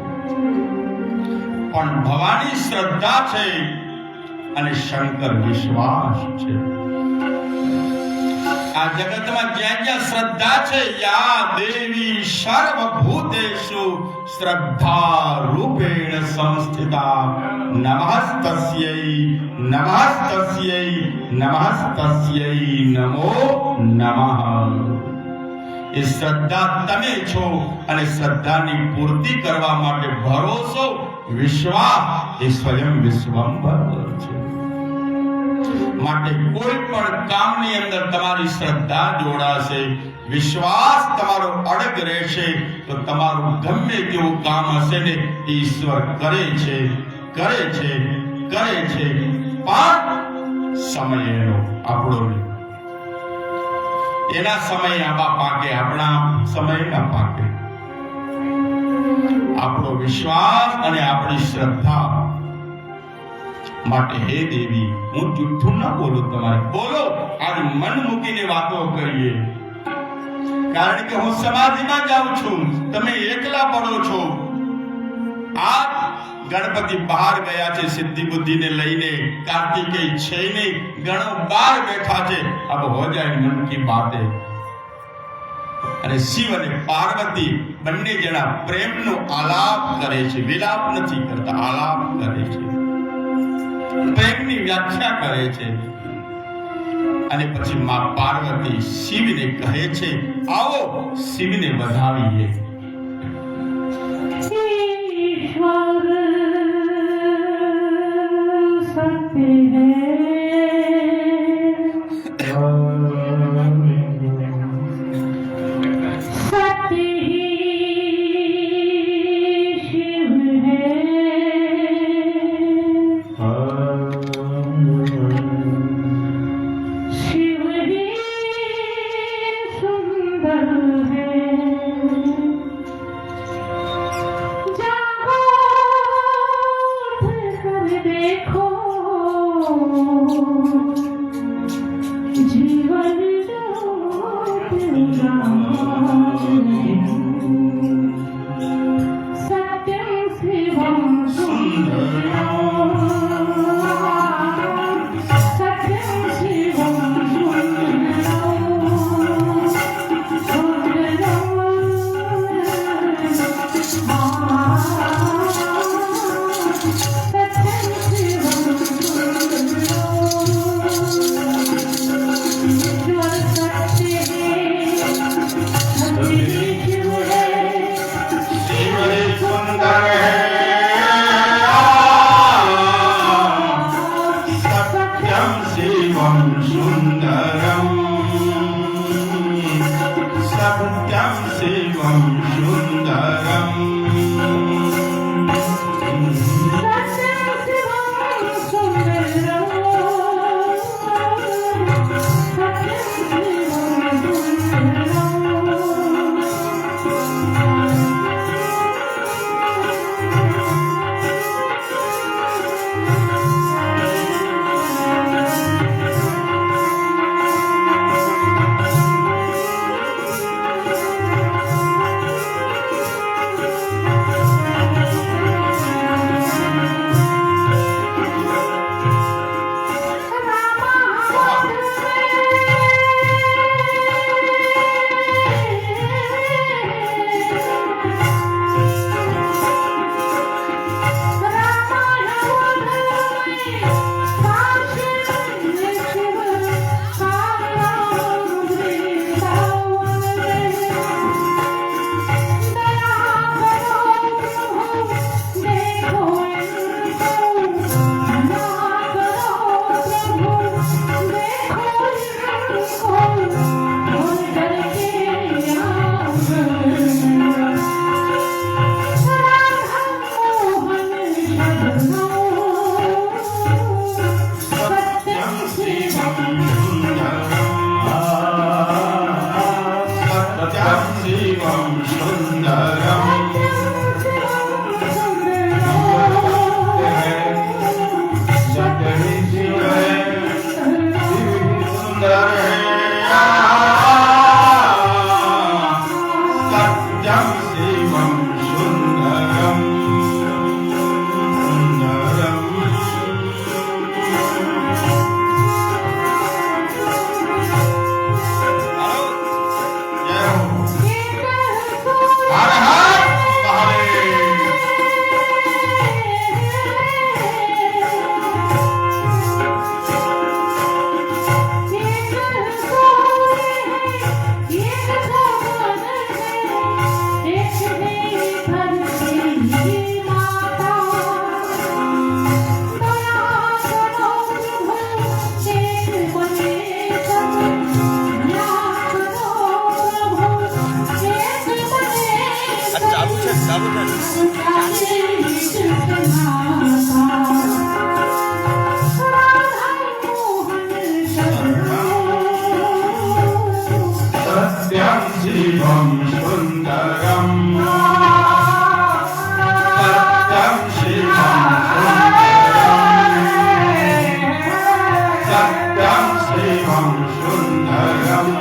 A: પણ ભવાની શ્રદ્ધા છે અને શંકર વિશ્વાસ છે. આ જગતમાં જ્યાં જ્યાં શ્રદ્ધા છે, યા દેવી સર્વભૂતેષુ શ્રદ્ધા રૂપેણ સંસ્થિતા નમસ્તસ્યૈ નમસ્તસ્યૈ નમસ્તસ્યૈ નમો નમઃ. એ શ્રદ્ધા તમે છો, અને શ્રદ્ધાની પૂર્તિ કરવા માટે ભરોસો, વિશ્વાસ એ સ્વયં વિશ્વંભર છે. માટે કોઈ પણ કામની અંદર તમારી શ્રદ્ધા જોડાશે, વિશ્વાસ તમારો અડગ રહેશે, તો તમારું ગમે તેવું કામ હશે ને, ઈશ્વર કરે છે, કરે છે, કરે છે. પણ સમય એનો આપણો નહીં. એના સમય આંબા પાકે, આપણા સમય ના પાકે. આપણો વિશ્વાસ અને આપણી શ્રદ્ધા માટે હે દેવી, હું જુઠ્ઠું ના બોલું, તમારે બોલો. આજ મન મૂકીને વાતો કરીએ, કારણ કે હું સમાધિમાં જાઉં છું, તમે એકલા પડો છો. આ ગણપતિ બહાર ગયા છે સિદ્ધિ બુદ્ધિને લઈને, કાર્તિકેય છે નહીં, ગણો બહાર બેઠા છે. અબ હો જાય મન કી બાતે. અને શિવ અને પાર્વતી બંને જણા પ્રેમનો આલાપ કરે છે, વિલાપ નથી કરતા, આલાપ કરે છે, પ્રેમની વ્યાખ્યા કરે છે. અને પછી માં પાર્વતી શિવને કહે છે, આવો શિવને વધાવીએ.
C: जागो
A: सत्यं शिवं सुन्दरम् सत्यं शिवं सुन्दरम्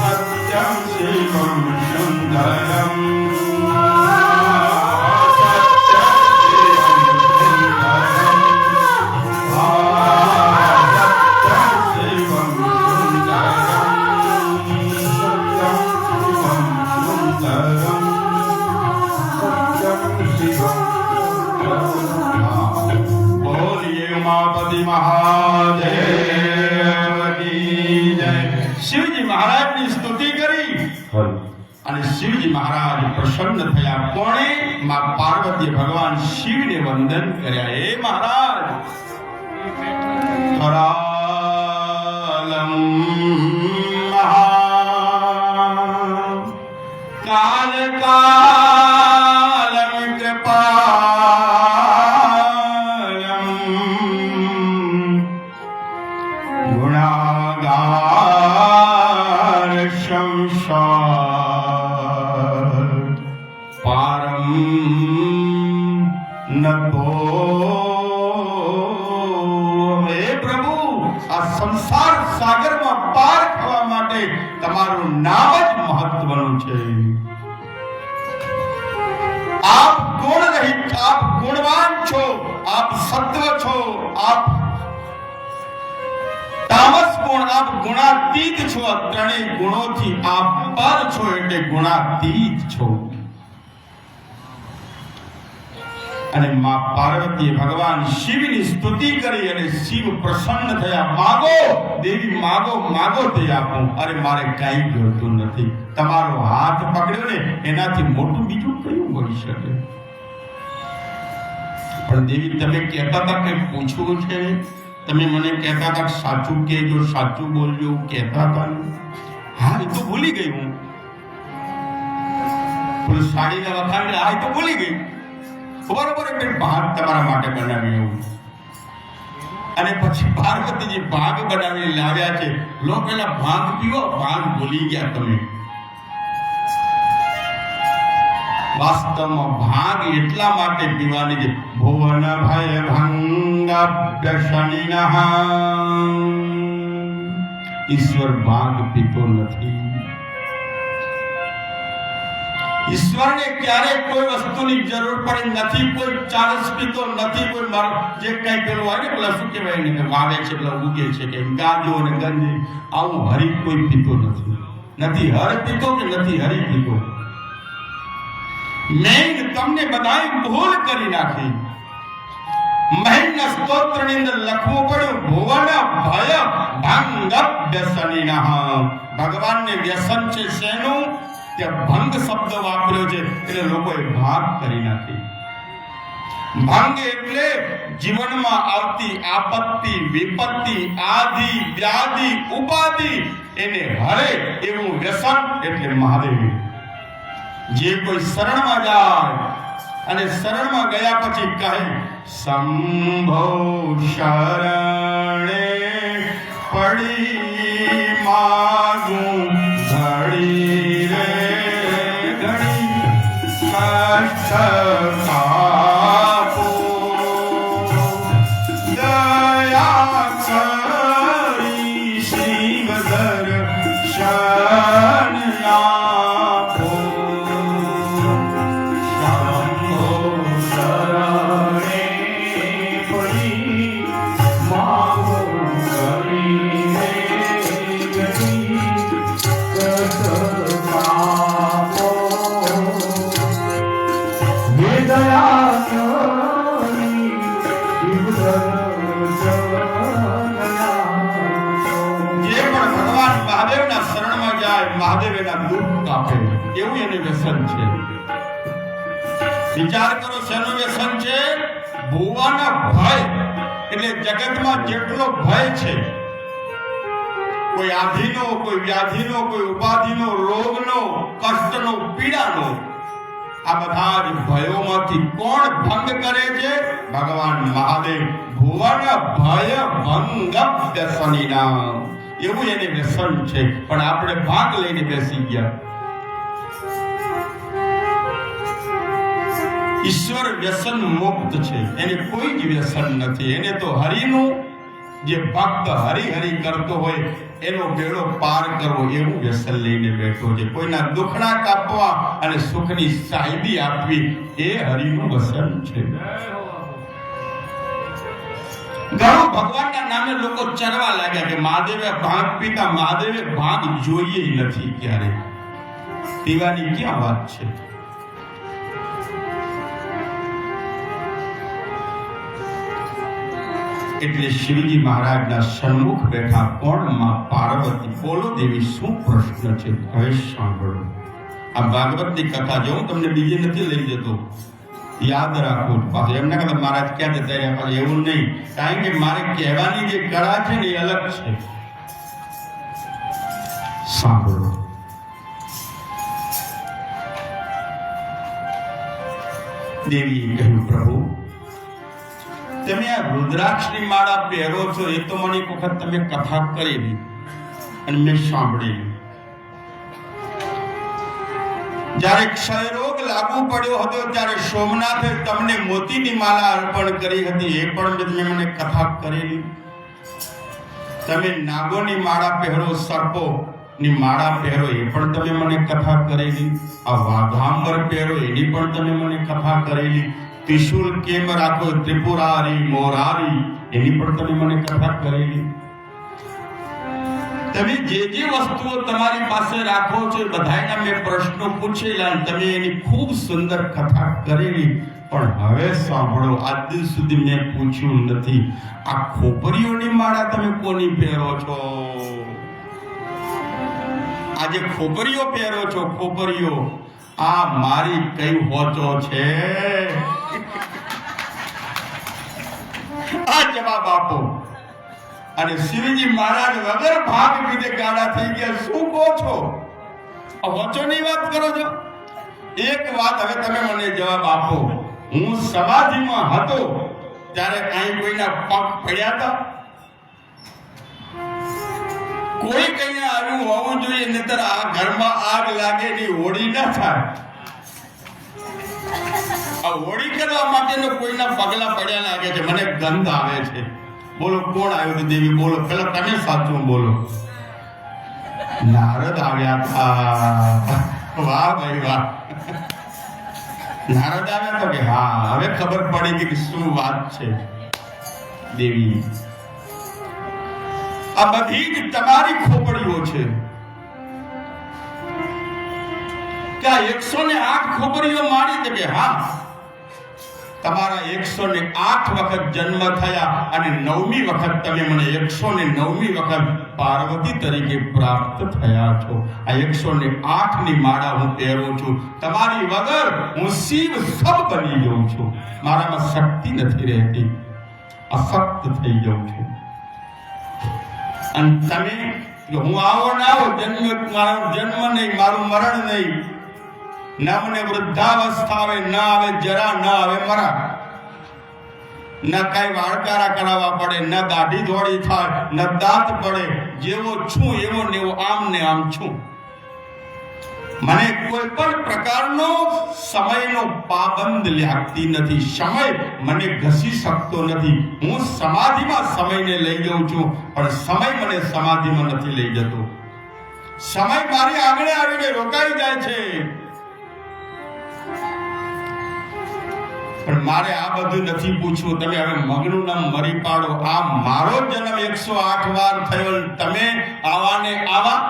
A: सत्यं शिवं सुन्दरम् शिवजी महाराज ની સ્તુતિ કરી અને શિવજી મહારાજ પ્રસન્ન થયા. કોણે? માં પાર્વતી ભગવાન શિવને વંદન કર્યા. હે મહારાજ, કરાલમ કાલ કાલમ કૃપાલમ ગુણાગાર સંસાર પારમ નભો. હે પ્રભુ, આ સંસાર સાગરમાં પાર થવા માટે તમારું નામ જ મહત્વનું છે. આપ ગુણ રહિત, આપ ગુણવાન છો, આપ સત્વ છો, આપ તામસ ગુણ, આપ ગુણાતીત છો. ત્રણેય ગુણોથી આપ પર છો એટલે ગુણાતીત છો. અને માં પાર્વતીએ ભગવાન શિવની સ્તુતિ કરી અને શિવ પ્રસન્ન થયા. માગો દેવી, માગો માગો તે આપું. અરે મારે કાંઈ જોઈતું નથી. તમારો હાથ પકડ્યો ને એનાથી મોટું બીજું કયું હોઈ શકે? પણ દેવી, તમે કહેતા હતા કે પૂછવું છે, તમે મને કહેતા હતા સાચું કહેજો, સાચું બોલજો, કહેતા હતા. હા, એ તો ભૂલી ગઈ હું. પેલું સાડીના વખાણ, હા, એ તો ભૂલી ગઈ. બરોબર, એટલે ભાગ તમારા માટે બનાવી એવું. અને પછી પાર્વતીજી ભાગ બનાવી લાવ્યા છે. લો પેલા ભાગ પીવો. ભાગ ભૂલી ગયા તમે. વાસ્તવમાં ભાગ એટલા માટે પીવાની છે, ભુવન ભય ભંગ વ્યસનિનઃ. ઈશ્વર ભાગ પીતો નથી. ઈશ્વરને ક્યારે કોઈ વસ્તુની જરૂર પડે નથી. કોઈ ચારસ પીતો નથી. કોઈ જે કઈ પેલું હોય ને, પેલા શું કહેવાય ને, વાવે છે, પેલા ઉગે છે, કે ગાજો અને ગંજી, આવું હરી કોઈ પીતો નથી. નથી હર પીતો કે નથી હરી પીતો. મેં તમને બધાય ભૂલ કરી નાખી. મહેનના સ્તોત્રની અંદર લખવું પડ્યું, ભુવન ભય ભંગ વ્યસનિનઃ. ભગવાનને વ્યસન છે શેનું? કે ભંગ શબ્દ વાપર્યો છે, એટલે લોકોએ ભાગ કરી નાખી. ભંગ એટલે જીવનમાં આવતી આપત્તિ, વિપત્તિ, આદિ, વ્યાધિ, ઉપાધિ એને હરે એવું વ્યસન એટલે મહાદેવ. જે કોઈ શરણમાં જાય અને શરણમાં ગયા પછી કહે, શંભો શરણે પડી માગું ઘડી રે ઘડી કષ્ટ કાપો દયા કરી શિવ દર્શન આપો. મહાદેવ એના દુઃખ કાપે એવું એને વ્યસન છે. વિચાર કરો શેનું વ્યસન છે? ભોવાના ભય. એટલે જગતમાં જેટલો ભય છે, કોઈ આધિનો, કોઈ વ્યાધિનો, કોઈ ઉપાધિનો, રોગનો, કષ્ટનો, પીડાનો, આ બધા જ ભયોમાંથી કોણ ભંગ કરે છે? ભગવાન મહાદેવ. ભુવન ભય ભંગ વ્યસનીના, એવું એને વ્યસન છે. પણ આપણે ભાગ લઈને બેસી ગયા. ઈશ્વર વ્યસન મુક્ત છે, એને કોઈ જ વ્યસન નથી. એને તો હરિનું, જે ભક્ત હરિ કરતો હોય એનો બેડો પાર કરવો, એવું વ્યસન લઈને બેઠો છે. કોઈના દુખડા કાપવા અને સુખની સાહેબી આપવી, એ હરિનું વ્યસન છે. ઘણું ભગવાનના નામે લોકો ચરવા લાગ્યા કે મહાદેવે ભાગ પીતા, મહાદેવે ભાગ જોઈએ નથી ક્યારે. પીવાની ક્યાં વાત છે? એટલે શિવજી મહારાજના સન્મુખ બેઠા કોણ? માં પાર્વતી. બોલો દેવી, શું પ્રશ્ન છે? હવે સાંભળો. આ ભાગવતની કથા જો હું તમને બીજી નથી લઈ જતો, યાદ રાખો. પાછું એમને કહેતા મહારાજ ક્યાં જતા રહ્યા? પાછું એવું નહીં, કારણ કે મારે કહેવાની જે કળા છે ને એ અલગ છે. સાંભળો. દેવીએ કહ્યું, પ્રભુ તમે આ રુદ્રાક્ષની માળા પહેરો છો, એ તો મને એક વખત તમે કથા કરેલી અને મેં સાંભળેલી. જ્યારે ક્ષય રોગ લાગુ પડ્યો હતો ત્યારે સોમનાથે તમને મોતીની માળા અર્પણ કરી હતી, એ પણ તમે મને કથા કરેલી. તમે નાગોની માળા પહેરો, સર્પોની માળા પહેરો, એ પણ તમે મને કથા કરેલી. આ વાઘાંબર પહેરો, એની પણ તમે મને કથા કરેલી. ત્રિશુલ કેમ રાખો, ત્રિપુરારી મોરારી, એની પણ તમે મને કથા કરેલી. તમે જે વસ્તુઓ તમારી પાસે રાખો છો બધાના મેં પ્રશ્નો પૂછેલા, તમે એની ખૂબ સુંદર કથા કરેલી. પણ હવે સાંભળો, આજ દિન સુધી મેં પૂછ્યું નથી, આ ખોપરીઓની માળા તમે કોની પહેરો છો? આજે ખોપરીઓ પહેરો છો, ખોપરીઓ, આ મારી કઈ હોચો છે? આ જવાબ આપો. અને શિવજી મહારાજ વગર ભાગ પીધે ગાડા થઈ ગયા. શું કહો છો? હોચોની વાત કરો છો? એક વાત હવે તમે મને જવાબ આપો. હું સમાધિમાં હતો ત્યારે અહીં કોઈના પગ પડ્યા હતા? કોઈ કઈને આવ્યું હોવું જોઈએ, નહીતર આ ઘરમાં આગ લાગે ની હોળી ના થાય. આ હોળી કરવા માટેનો કોઈના પગલા પડ્યા લાગે છે, મને ગંધ આવે છે. બોલો કોણ આવ્યું? દેવી બોલો, પેલા તમે સાચું બોલો. નારદ આવ્યા હતા. વાહ ભાઈ વાહ. નારદ આવ્યા તો કે હા, હવે ખબર પડી કે શું વાત છે. દેવી, આ બધી જ તમારી ખોપડીઓ છે. ત્યાં 108 ખોપડીઓ મારી દે કે હા, તમારા 108 વખત જન્મ થયા અને 9મી વખત તમે મને 109મી વખત પાર્વતી તરીકે પ્રાપ્ત થયા છો. આ 108 ની માળા હું પહેરું છું. તમારી વગર હું શિવ સબ બની જાઉં છું. મારામાં શક્તિ નથી રહેતી, અશક્ત થઈ જાઉં છું. અને તમે હું આવો ના આવો, મારો જન્મ નહીં, મારું મરણ નહીં, ન મને વૃદ્ધાવસ્થા આવે, ન આવે જરા, ન આવે મરા, ન કઈ વાળકારા કરાવવા પડે, ન દાઢી ધોળી થાય, ન દાંત પડે. જેવો છું એવો ને એવો આમ ને આમ છું. મને કોઈ પણ પ્રકારનો સમયનો પાબંદ લાગતી નથી. સમય મને ઘસી શકતો નથી. હું સમાધિમાં સમયને લઈ જાઉં છું, પણ સમય મને સમાધિમાં નથી લઈ જતો. સમય મારી આંગણે આવીને રોકાઈ જાય છે. પણ મારે આ બધું નથી પૂછવું. તમે હવે મગનું નામ મરી પાડો. આ મારો જન્મ 108 વાર થયો, તમે આવા ને આવા.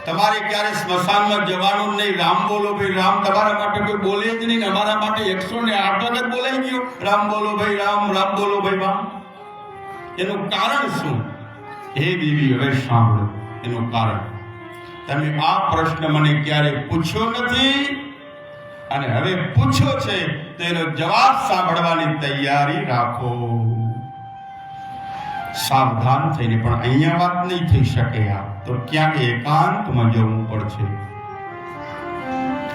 A: તમારે ક્યારે સ્મશાનમાં જવાનું નહીં. રામ બોલો ભાઈ રામ તમારા માટે કોઈ બોલે જ નહીં. અમારા માટે 108 વખત બોલાઈ ગયો રામ બોલો ભાઈ રામ, રામ બોલો ભાઈ રામ. એનું કારણ શું? હે દેવી, હવે સાંભળો એનું કારણ. તમે આ પ્રશ્ન મને ક્યારે પૂછ્યો નથી. અને હવે પૂછ્યો છે તેનો જવાબ સાંભળવાની તૈયારી રાખો. સાવધાન થઈને, પણ અહીંયા વાત નહીં થઈ શકે. આ તો ક્યાંક એકાંતમાં જવું પડશે.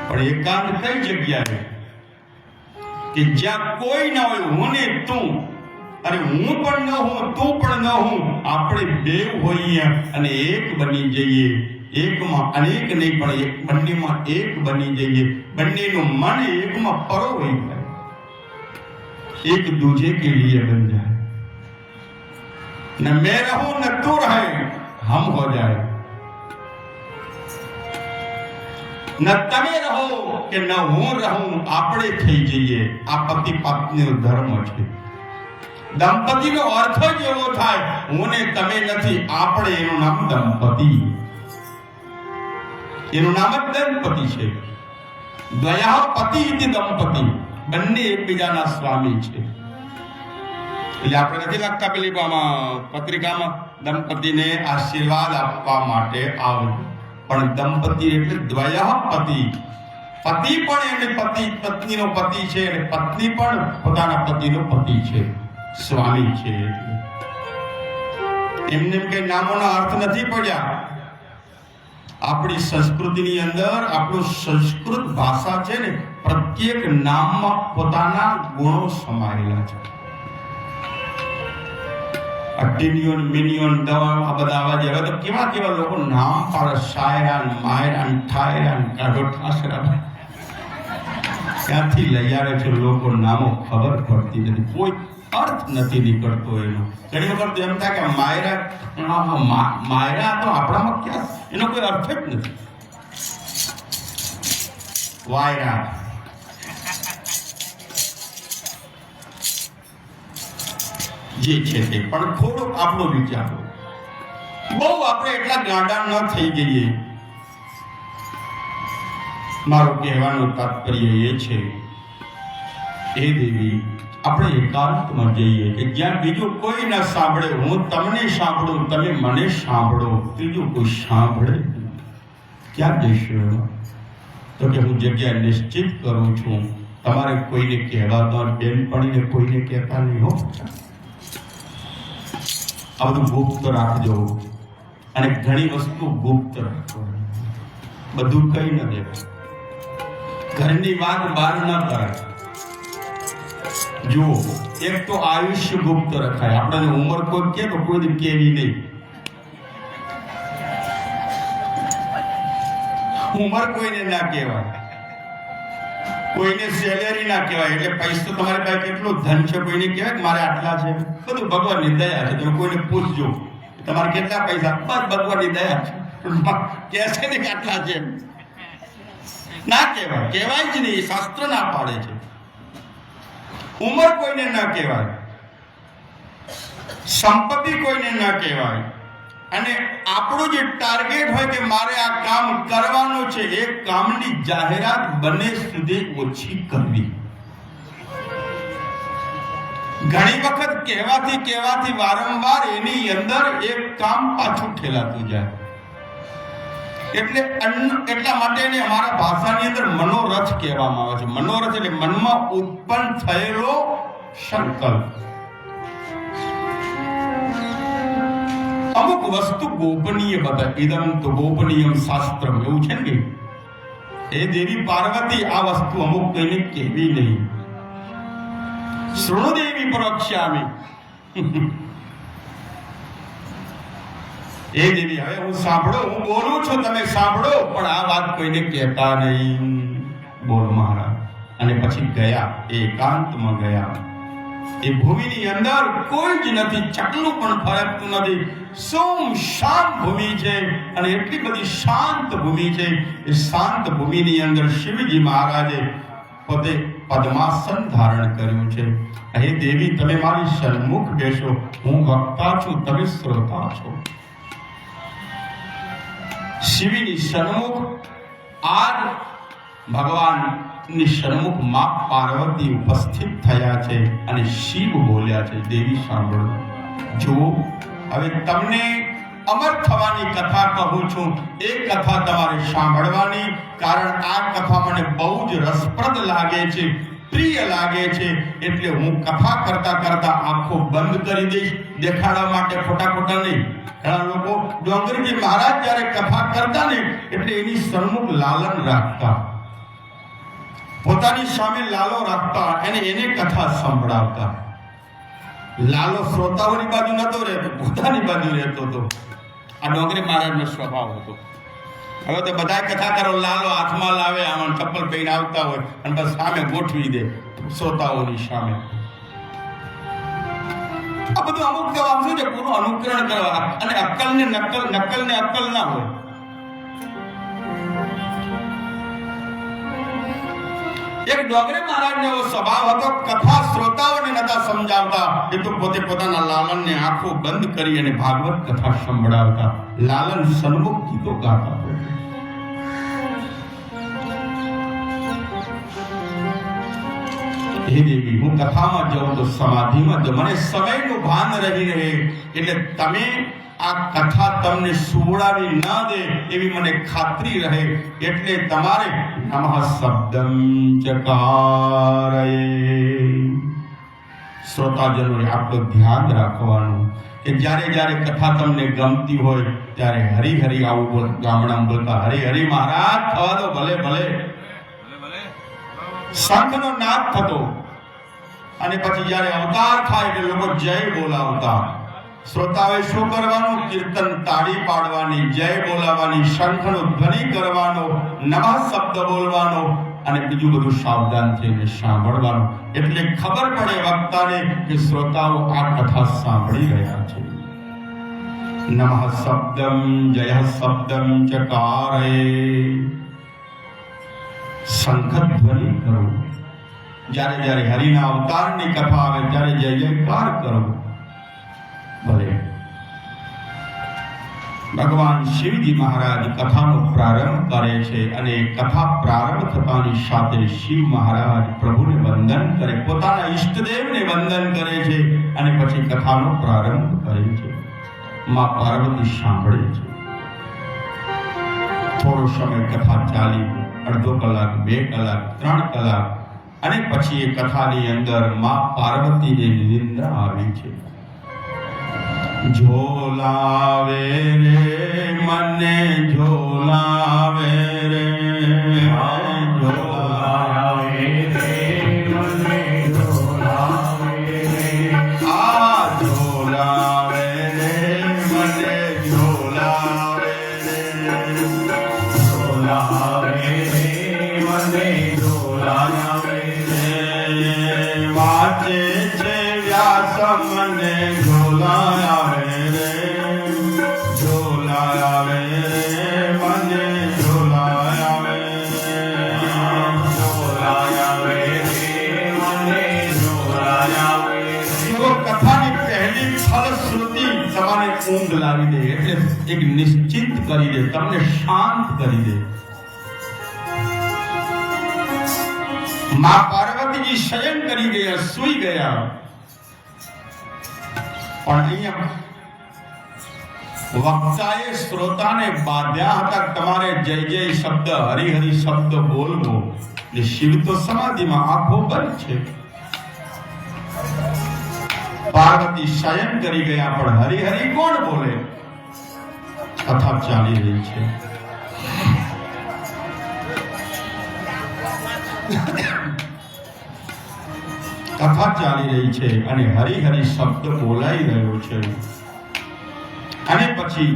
A: પણ એકાંત કઈ જગ્યાએ? કે જ્યાં કોઈ ના હોય, હું ને તું, અરે હું પણ ન હું, તું પણ ન હું, આપણે બે હોઈએ અને એક બની જઈએ. એકમાં અનેક નહીં, પણ એક, બંનેમાં એક બની જઈએ. બંનેનું મન એકમાં પરોવાઈ જાય, એક दूजे के लिए बन जाए. न मैं रहूं न तू रहे, हम हो जाए. न તમે રહો કે ન હું રહું, આપણે થઈ જઈએ. આ પતિ પત્નીનો ધર્મ છે. દંપતિનો અર્થ જ એવો થાય, હું ને તમે નથી, આપણે. એનું નામ દંપતિ, એનું નામ જ દંપતિ છે. દ્વયઃ પતિ ઇતિ દંપતિ, બંને એકબીજાના સ્વામી છે. એટલે આપણે નથી લખતા પેલી પત્રિકામાં દંપતિને આશીર્વાદ આપવા માટે આવજો, પણ દંપતિ એટલે દ્વયઃ પતિ. પતિ પણ એને પતિ, પત્નીનો પતિ છે, અને પત્ની પણ પોતાના પતિનો પતિ છે, સ્વામી છે. એમને કઈ નામોના અર્થ નથી પડ્યા. આપણી સંસ્કૃતિની અંદર, આપણું સંસ્કૃત ભાષા છે ને, પ્રત્યેક નામમાં પોતાના ગુણો સમાયેલા છે. ટીનિયોન, મિનિયોન, દવા, આ બધા આવા જે હવે તો કેવા કેવા લોકો નામ પાડે. શાયરાન, માયરાન, ઠાયરાન, કાઢોઠાસરા, ક્યાંથી લઈ આવે છે લોકો નામો, ખબર પડતી નથી. કોઈ અર્થ નથી નીકળતો એનો. ઘણી વખત એમ થાય કે માયરા તો આપણામાં ક્યાં, એનો કોઈ અર્થ જ નથી. વાયરા, જે છે તે. પણ થોડોક આપણો વિચારો, બહુ આપણે એટલા ગાંડા ન થઈ જઈએ. મારું કહેવાનું તાત્પર્ય એ છે, હે દેવી, આપણે એકાંતમાં જઈએ કે જ્યાં બીજું કોઈ ન સાંભળે. હું તમને સાંભળું, તમે મને સાંભળો, ત્રીજું કોઈ સાંભળે. ક્યાં જઈશું? તો કે હું જગ્યા નિશ્ચિત કરું છું. તમારે કોઈને કહેવાતા, બેનપણીને કોઈને કહેતા નહીં હો. આ બધું ગુપ્ત રાખજો. અને ઘણી વસ્તુ ગુપ્ત રાખો, બધું કઈ ન દેવાય. ઘરની વાત બહાર ન કરાય. જો એક તો આયુષ્ય ગુપ્ત રખાય. આપણને ઉંમર કોઈ કે તો કોઈ કેવી નહીં. ઉંમર કોઈને ના કહેવાય, કોઈને સેલેરી ના કહેવાય. એટલે પૈસો તમારી પાસે કેટલો ધન છે કોઈને કહેવાય મારે આટલા છે? બધું ભગવાનની દયા છે. તમે કોઈને પૂછજો તમારે કેટલા પૈસા, બસ ભગવાનની દયા છે. કહેશે ને કે આટલા છે, ના કહેવાય. કહેવાય જ નહીં, શાસ્ત્ર ના પાડે છે. ઉંમર કોઈને ના કહેવાય, સંપત્તિ કોઈને ના કહેવાય. અને આપણું જે ટાર્ગેટ હોય કે મારે આ કામ કરવાનું છે, એ કામની જાહેરાત બને સુધી ઓછી કરવી. ઘણી વખત કહેવાથી વારંવાર એની અંદર એક કામ પાછું ઠેલાતું જાય. એટલા માટે એને અમારા ભાષાની અંદર મનોરથ કહેવામાં આવે છે. મનોરથ એટલે મનમાં ઉત્પન્ન થયેલો સંકલ્પ. અમુક વસ્તુ ગોપનીય બધા. ઇદમ તો ગોપનીયમ શાસ્ત્રમ, એવું છે ને. એ દેવી પાર્વતી આ વસ્તુ અમુક કોઈને કહેવી નહીં. શૃણુ દેવી પ્રવક્ષ્યામિ. એ દેવી, હવે હું સાંભળો, હું બોલું છું, તમે સાંભળો, પણ આ વાત કોઈને કહેતા નહીં. બોલ મહારાજ. અને પછી ગયા, એકાંતમાં ગયા. એ ભૂમિની અંદર કોઈ જ નથી, ચકલું પણ ફરકતું નથી. સોમ શાંત ભૂમિ છે. અને એટલી બધી શાંત ભૂમિ છે. એ શાંત ભૂમિની અંદર શિવજી મહારાજે પોતે પદ્માસન ધારણ કર્યું છે. હે દેવી, તમે મારી સન્મુખ બેસો. હું વક્તા છું, તમે શ્રોતા છો. શિવની સન્મુખ આજ ભગવાનની સન્મુખ માં પાર્વતી ઉપસ્થિત થયા છે. અને શિવ બોલ્યા છે, દેવી સાંભળો. જો હવે તમને અમર થવાની કથા કહું છું. એ કથા તમારે સાંભળવાની, કારણ આ કથા મને બહુ જ રસપ્રદ લાગે છે, પ્રિય લાગે છે. એટલે હું કથા કરતા કરતા આંખો બંધ કરી દઈશ, દેખાડવા માટે ખોટા નહીં. ઘણા લોકો ડોંગરજી મહારાજ જ્યારે કથા કરતા ને એટલે એની સન્મુખ લાલન રાખતા, પોતાની સામે લાલો રાખતા અને એને કથા સંભળાવતા. લાલો શ્રોતાઓની બાજુ નતો રહેતો, પોતાની બાજુ રહેતો હતો. આ ડોંગરી મહારાજનો સ્વભાવ હતો. હવે તો બધા કથા કરો, લાલો હાથમાં લાવે, આમાં ચપ્પલ પહેરીને આવતા હોય અને બસ સામે ગોઠવી દે શ્રોતાઓની સામે. આ બધું અમુક તો આમ શું છે, પૂરું અનુકરણ કરવા અને અક્કલ ને નકલ ને અક્કલ ના હોય. એક ડોંગરી મહારાજનો એવો સ્વભાવ હતો, કથા શ્રોતાઓને નતા સમજાવતા, એ તો પોતે પોતાના લાલનને આંખો બંધ કરી અને ભાગવત કથા સંભળાવતા. લાલન સન્મુખ ગીતો ગાતા. હે દેવી, હું કથામાં જાઉં તો સમાધિમાં જાઉં, મને સમયનું ભાન રહી રહે. એટલે તમે આ કથા તમને સુવડાવી ન દે એવી મને ખાતરી રહે. એટલે તમારે નમઃ શબ્દમ ચકારયે. શ્રોતાજનોએ આપણું ધ્યાન રાખવાનું કે જ્યારે જ્યારે કથા તમને ગમતી હોય ત્યારે હરી હરી આવું બોલ, ગામડામાં બોલતા હરી હરી મહારાજ થવા દો, ભલે ભલે. શંખનો નાદ થતો અને પછી જ્યારે અવતાર થાય એટલે લોકો જય બોલાવતા. શ્રોતાઓએ શું કરવાનું? કીર્તન તાળી પાડવાની, જય બોલાવવાની, શંખનો ધ્વનિ કરવાનો, નમઃ શબ્દ બોલવાનો અને બીજું બધું સાવધાન થઈને સાંભળવાનું. એટલે ખબર પડે વક્તાને કે શ્રોતાઓ આ કથા સાંભળી રહ્યા છે. નમઃ શબ્દમ જય શબ્દમ ચકારયે. શંખ ધ્વનિ કરો. જ્યારે જ્યારે હરિના અવતારની કથા આવે ત્યારે જય જયકાર કરો. ભલે. ભગવાન શિવજી મહારાજ કથાનો પ્રારંભ કરે છે અને કથા પ્રારંભ થતાની સાથે શિવ મહારાજ પ્રભુને વંદન કરે, પોતાના ઈષ્ટદેવને વંદન કરે છે અને પછી કથાનો પ્રારંભ કરે છે. માં પાર્વતી સાંભળે છે. થોડો સમય કથા ચાલી, અડધો કલાક, 2 કલાક, 3 કલાક અને પછી એ કથાની અંદર માં પાર્વતીને નિંદ્રા આવી છે. ઝોલાવે રે મને ઝોલાવે રે,
B: ઝોલાવે રે મને ઝોલાવે રે.
A: આ ઝોલાવે રે મને ઝોલાવે રે,
B: ઝોલાવે રે મને ઝોલાવે રે.
A: વાંચે છે વ્યાસ મને ઝોલાવે રે, ઝોલાવે રે મને ઝોલાવે રે,
B: ઝોલાવે રે મને ઝોલાવે રે.
A: જો કથાની પહેલી ફલશ્રુતિ તમારે ઊંઘ લાવી દે, એટલે એક નિશ્ચિત કરી દે, તમને શાંત કરી દે. માં પાર્વતીજી શયન કરી ગયા, સૂઈ ગયા. પણ અહીંયા વક્તાએ શ્રોતાને બાંધ્યા હતા, તમારે જય જય શબ્દ, હરિ હરિ શબ્દ બોલવો. ને શિવ તો સમાધિમાં, આંખો બંધ છે. પાર્વતી શયન કરી ગયા, પણ હરિ હરિ કોણ બોલે? કથા ચાલી રહી છે. કથા ચાલી રહી છે અને હરિ હરિ શબ્દ બોલાઈ રહ્યો છે. અને પછી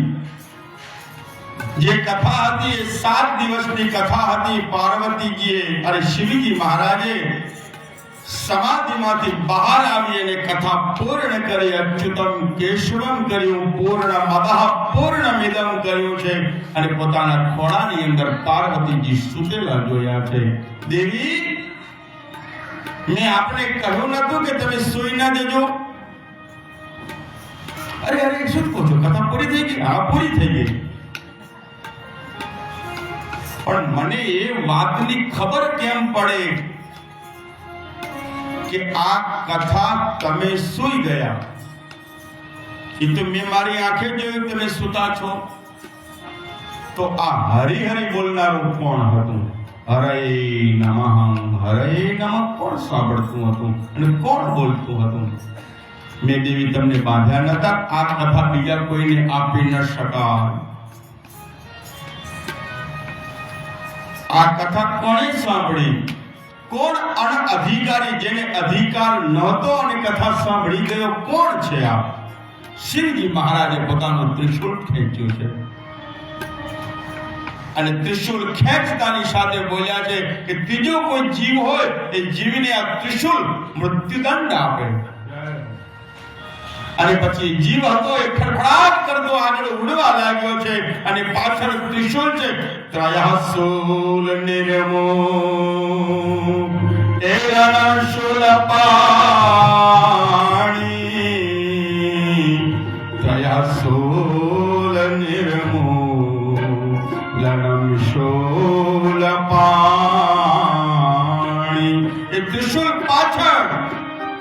A: જે કથા હતી એ 7 દિવસની કથા હતી. પાર્વતીજીએ અને શિવજી મહારાજે સમાધિમાંથી બહાર આવી અને કથા પૂર્ણ કરી. અચ્યુતમ કેશવમ કર્યું, પૂર્ણમદઃ પૂર્ણમિદમ કર્યું છે અને પોતાના ખોળાની અંદર પાર્વતીજી સૂતેલા જોયા છે. દેવી, મેં આપને કહ્યું નતું કે તમે સૂઈ ના દેજો? અરે અરે શું કહો છો? કથા પૂરી થઈ ગઈ? હા, પૂરી થઈ ગઈ. પણ મને એ વાતની ખબર કેમ પડે કે આ કથા તમે સૂઈ ગયા? એ તો મેં મારી આંખે જોયું તમે સૂતા છો. તો આ હરી હરી બોલનારું કોણ હતું? હરે નમઃ હરે નમઃ કોણ સાંભળતું હતું અને કોણ બોલતું હતું? મેં દેવી તમને બાંધ્યા નતા. આ કથા બીજા કોઈને આપી ન શકાય. આ કથા કોણે સાંભળી? કોણ અનઅધિકારી, જેને અધિકાર નહોતો અને કથા સાંભળી ગયો, કોણ છે આ? શિવજી મહારાજે પોતાનું ત્રિશૂળ ખેંચ્યું છે અને ત્રિશૂળ ખેંચતાની સાથે બોલ્યા છે કે ત્રીજો કોઈ જીવ હોય એ જીવને આ ત્રિશૂળ મૃત્યુદંડ આપે. અને પછી જીવ હતો એ ખડખડાટ કરતો આગળ ઉડવા લાગ્યો છે અને પાછળ ત્રિશૂળ છે. ત્રયઃશૂલ નિર્મો એ રણશૂલ પાણી, ત્રયઃશૂલ નિર્મો લનમશૂલ પાણી. એ ત્રિશૂળ પાછળ,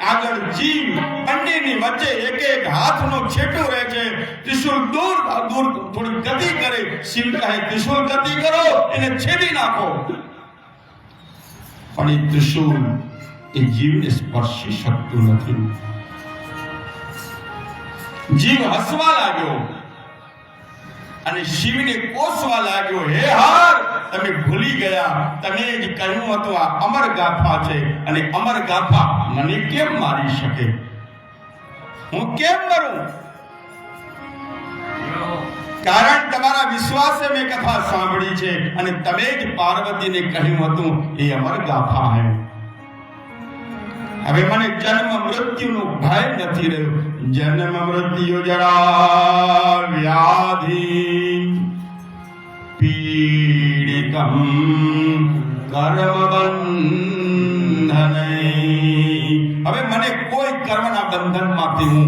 A: આગળ જીવ, બંનેની વચ્ચે એક એક હાથનો છેટો રહે છે. ત્રિશૂળ દૂર દૂર થોડી ગતિ કરે. શિવ કહે ત્રિશૂળ ગતિ કરો, એને છેદી નાખો. પણ એ ત્રિશૂળ એ જીવને સ્પર્શી શકતું નથી. જીવ હસવા લાગ્યો અને શિવને કોસવા લાગ્યો. હે હર, તમે ભૂલી ગયા, તમે જ કહ્યું હતું આ અમર ગાથા છે અને અમર ગાથા મને કેમ મારી શકે? હું કેમ મરું? કારણ તમારા વિશ્વાસે મેં કથા સાંભળી છે અને તમે જ પાર્વતીને કહ્યું હતું એ અમર ગાથા હે. હવે મને જન્મ મૃત્યુનો ભય નથી રહ્યો. જન્મ મૃત્યુ જરા વ્યાધિ પીડિતમ કર્મ બંધન. હવે મને કોઈ કર્મના બંધનમાંથી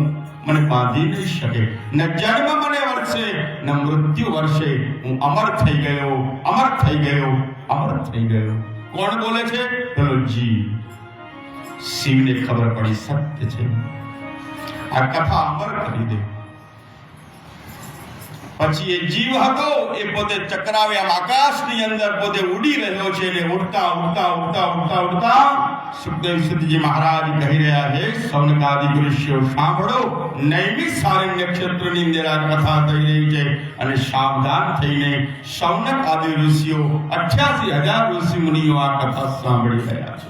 A: મને બાંધી નહીં શકે. ન જન્મ મને વર્ષે ન મૃત્યુ વર્ષે. હું અમર થઈ ગયો, અમર થઈ ગયો, અમર થઈ ગયો. કોણ બોલે છે? પેલો જીવ. શિવને ખબર પડી સત્ય છે. આ કથા અમર કરી દે. પછી એ જીવ હતો એ પોતે ચક્રાવે આમ આકાશની અંદર પોતે ઉડી રહ્યો છે અને ઉડતા ઉડતા ઉડતા ઉડતા ઉડતા સુખદેવ સિદ્ધજી મહારાજ કહી રહ્યા છે, સૌનકાદિક ઋષિઓ સાંભળો, નૈમિષારણ્ય ક્ષેત્રની અંદર આ કથા થઈ રહી છે અને સાવધાન થઈને સૌનક આદિ ઋષિઓ 88,000 ઋષિ મુનિઓ આ કથા સાંભળી રહ્યા છે.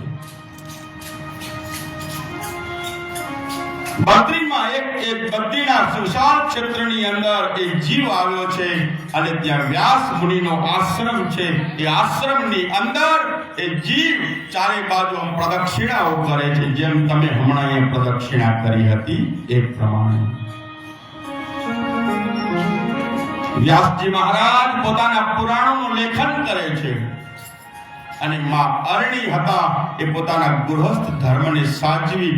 A: બદ્રીમાં એક બદ્રીના સુશાન ક્ષેત્રની અંદર એક જીવ આવ્યો છે અને ત્યાં વ્યાસ મુનિનો આશ્રમ છે. એ આશ્રમની અંદર એ જીવ ચારે બાજુ પ્રદક્ષિણાઓ કરે છે, જેમ તમે હમણાં એ પ્રદક્ષિણા કરી હતી એ પ્રમાણે. વ્યાસજી મહારાજ પોતાના પુરાણોનું લેખન કરે છે અને માં અરણી હતા એ પોતાના ગૃહસ્થ ધર્મને સાચવી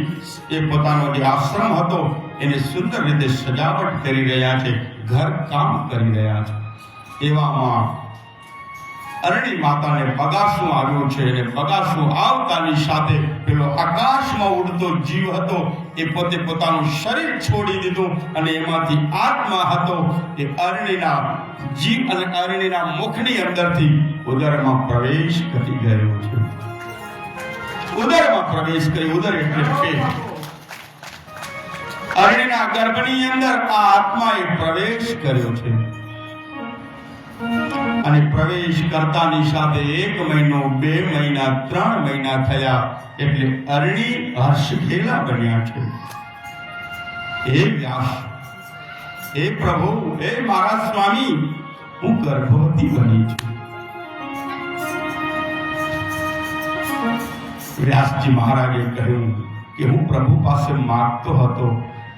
A: એ પોતાનો જે આશ્રમ હતો એને સુંદર રીતે સજાવટ કરી રહ્યા છે, ઘર કામ કરી રહ્યા છે. એવામાં અરણી માતાને બગાસું આવ્યું છે અને બગાસું આવતાની સાથે પેલો આકાશમાં ઉડતો જીવ હતો એ પોતે પોતાનું શરીર છોડી દીધું અને એમાંથી આત્મા હતો એ અરણીના જીવ અને અરણીના મુખની અંદરથી ઉદરમાં પ્રવેશ કરી ગયો છે. ઉદરમાં પ્રવેશ કરી, ઉદર એટલે પેટ. અરણીના ગર્ભની અંદર આ આત્માએ પ્રવેશ કર્યો છે અને પ્રવેશ કરતાની સાથે 1 મહિનો, 2 મહિના, 3 મહિના થયા એટલે અરણી હર્ષઘેલા બન્યા છે. હે વ્યાસ, હે પ્રભુ, હે મારા સ્વામી, હું ગર્ભવતી બની છું. વ્યાસજી મહારાજે કહ્યું કે હું પ્રભુ પાસે માંગતો હતો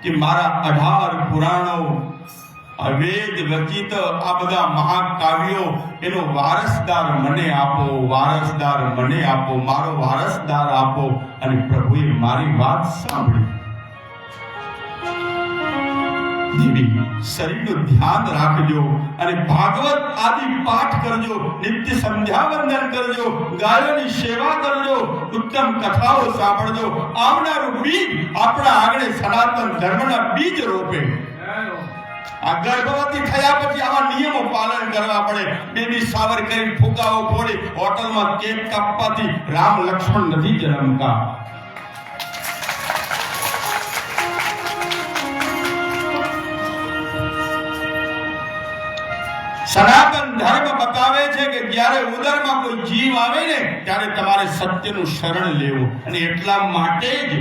A: કે મારા 18 પુરાણો, વેદ રચિત આ બધા મહાકાવ્યો એનો વારસદાર મને આપો, વારસદાર મને આપો, મારો વારસદાર આપો. અને પ્રભુએ મારી વાત સાંભળી. દેવી, શરીરનું ધ્યાન રાખજો અને ભાગવત આદિ પાઠ કરજો, નિત્ય સંધ્યા વંદન કરજો, ગાયોની સેવા કરજો, ઉત્તમ કથાઓ સાંભળજો. આવનારું બીજ આપણા આંગણે સનાતન ધર્મના બીજ રોપે. આ ગર્ભવતી થયા પછી આવા નિયમો પાલન કરવા પડે. બેબી સાવર કરી ફુગાવો ફોડી હોટલમાં કેક કાપવાથી રામ લક્ષ્મણ નથી જન્મતા. સનાતન ધર્મ બતાવે છે કે જ્યારે ઉદરમાં કોઈ જીવ આવે ને ત્યારે તમારે સત્યનું શરણ લેવું. અને એટલા માટે જ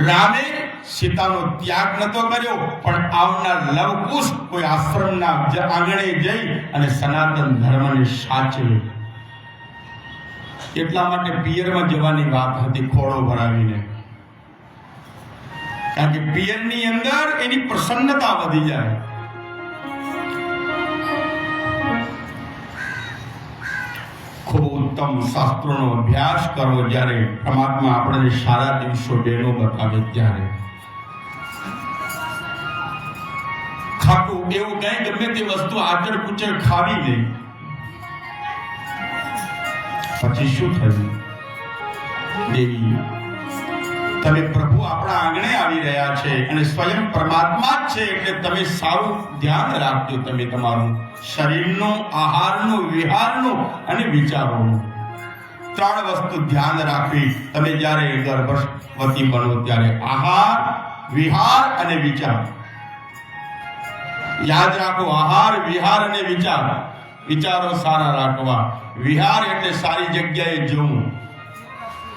A: રામે સીતાનો ત્યાગ નતો કર્યો, પણ આવનાર લવકુશ કોઈ આશ્રમના આંગણે જઈ અને સનાતન ધર્મને સાચવે. એટલા માટે પિયરમાં જવાની વાત હતી, ખોળો ભરાવીને. કારણ કે પિયરની અંદર એની પ્રસન્નતા વધી જાય. ખૂબ ઉત્તમ શાસ્ત્રોનો અભ્યાસ કરો. જ્યારે પરમાત્મા આપણને સારા દિવસો બેનો બતાવે ત્યારે ખાટું એવું કઈ ગમે તે વસ્તુ આચર કુચર ખાવી નહીં. પછી શું થયું? દેવી તમે પ્રભુ આપણા આંગણે આવી રહ્યા છે અને સ્વયં પરમાત્મા જ છે, એટલે તમે સારું ધ્યાન રાખજો. તમે તમારું શરીરનો, આહારનો, વિહારનો અને વિચારોનો 3 વસ્તુ ધ્યાન રાખવી. તમે જ્યારે ગર્ભવતી બનો ત્યારે આહાર, વિહાર અને વિચાર યાદ રાખો. આહાર, વિહાર અને વિચાર. વિચારો સારા રાખવા. વિહાર એટલે સારી જગ્યાએ જવું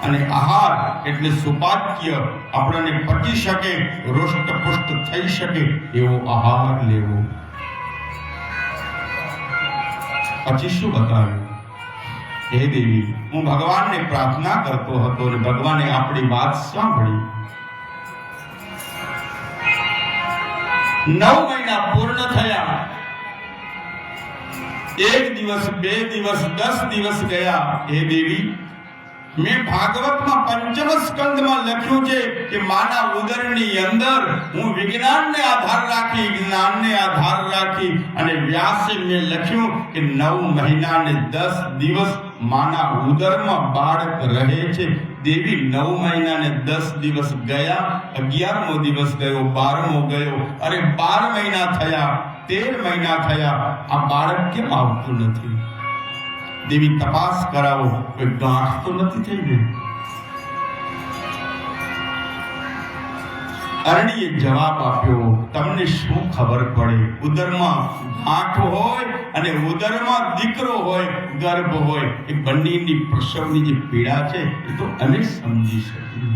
A: અને આહાર એટલે સુપાચ્ય, આપણને પચી શકે, રોષ્ટપુષ્ટ થઈ શકે એવો આહાર લેવો. પછી શું બતાવ્યું? હે દેવી, હું ભગવાનને પ્રાર્થના કરતો હતો અને ભગવાને આપણી વાત સાંભળી. 9 મહિના પૂર્ણ થયા. 1 દિવસ, 2 દિવસ, 10 દિવસ ગયા. હે દેવી, મેં ભાગવતમાં 5મ સ્કંદમાં લખ્યું છે કે માના ઉદરની અંદર હું વિજ્ઞાનને આધાર રાખી, જ્ઞાનને આધાર રાખી અને વ્યાસે મેં લખ્યું કે 9 મહિના ને 10 દિવસ માના ઉદરમાં બાળક રહે છે. દેવી, 9 મહિના ને 10 દિવસ ગયા, 11મો દિવસ ગયો, 12મો ગયો, અરે 12 મહિના થયા, 13 મહિના થયા, આ બાળક કેમ આવતું નથી? દેવી, તપાસ કરાવો, કોઈ ગાંઠ તો નથી થઈ ગઈ? અરણીએ જવાબ આપ્યો, તમને શું ખબર પડે? ઉદરમાં ગાંઠ હોય અને ઉદરમાં દીકરો હોય, ગર્ભ હોય, એ બંનેની પ્રસવની જે પીડા છે એ તો અમે સમજી શકીએ.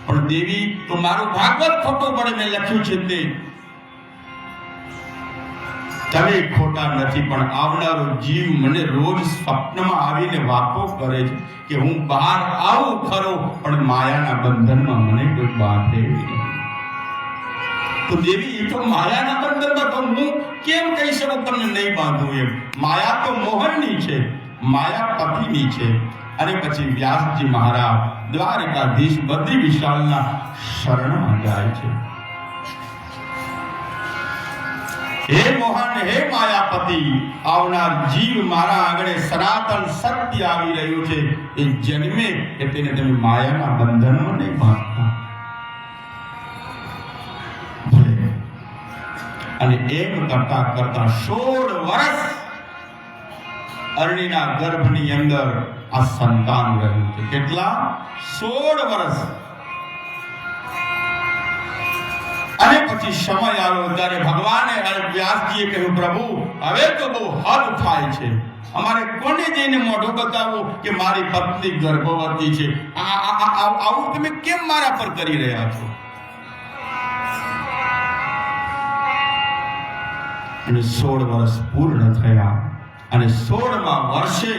A: પણ દેવી, તો મારું ભાગવત ખોટું પડે, મેં લખ્યું છે તે. તમે ખોટા નથી, પણ આવનારો જીવ મને રોજ સ્વપ્નમાં આવીને વાતો કરે છે કે હું બહાર આવું ખરો, પણ માયાના બંધનમાં મને કોઈ બાંધે નહીં. તો દેવી, એ તો માયાના બંધનમાં તો હું કેમ કહી શકું તમને નહીં બાંધું એમ? માયા તો મોહનની છે, માયા પતિની છે. અને પછી વ્યાસજી મહારાજ દ્વારકાધીશ બદ્રી વિશાલના શરણમાં જાય છે. હે મોહન, હે માયાપતિ, આવનાર જીવ મારા આગળ સનાતન સત્ય આવી રહ્યું છે. એ જન્મે કે તેને તમે માયાના બંધનમાં નહીં બાંધતા. અને એમ કરતા કરતા 16 વર્ષ અરણીના ગર્ભની અંદર આ સંતાન રહ્યું છે. કેટલા? 16 વર્ષ. અને પછી સમય આવ્યો ત્યારે ભગવાને વ્યાસજીએ કહ્યું, પ્રભુ, હવે તો બહુ હદ થાય છે. અમારે કોને જઈને મોઢું બતાવવું કે મારી પત્ની ગર્ભવતી છે? આવું તમે કેમ મારા પર કરી રહ્યા છો? અને 16 વર્ષ પૂર્ણ થયા અને 16મા વર્ષે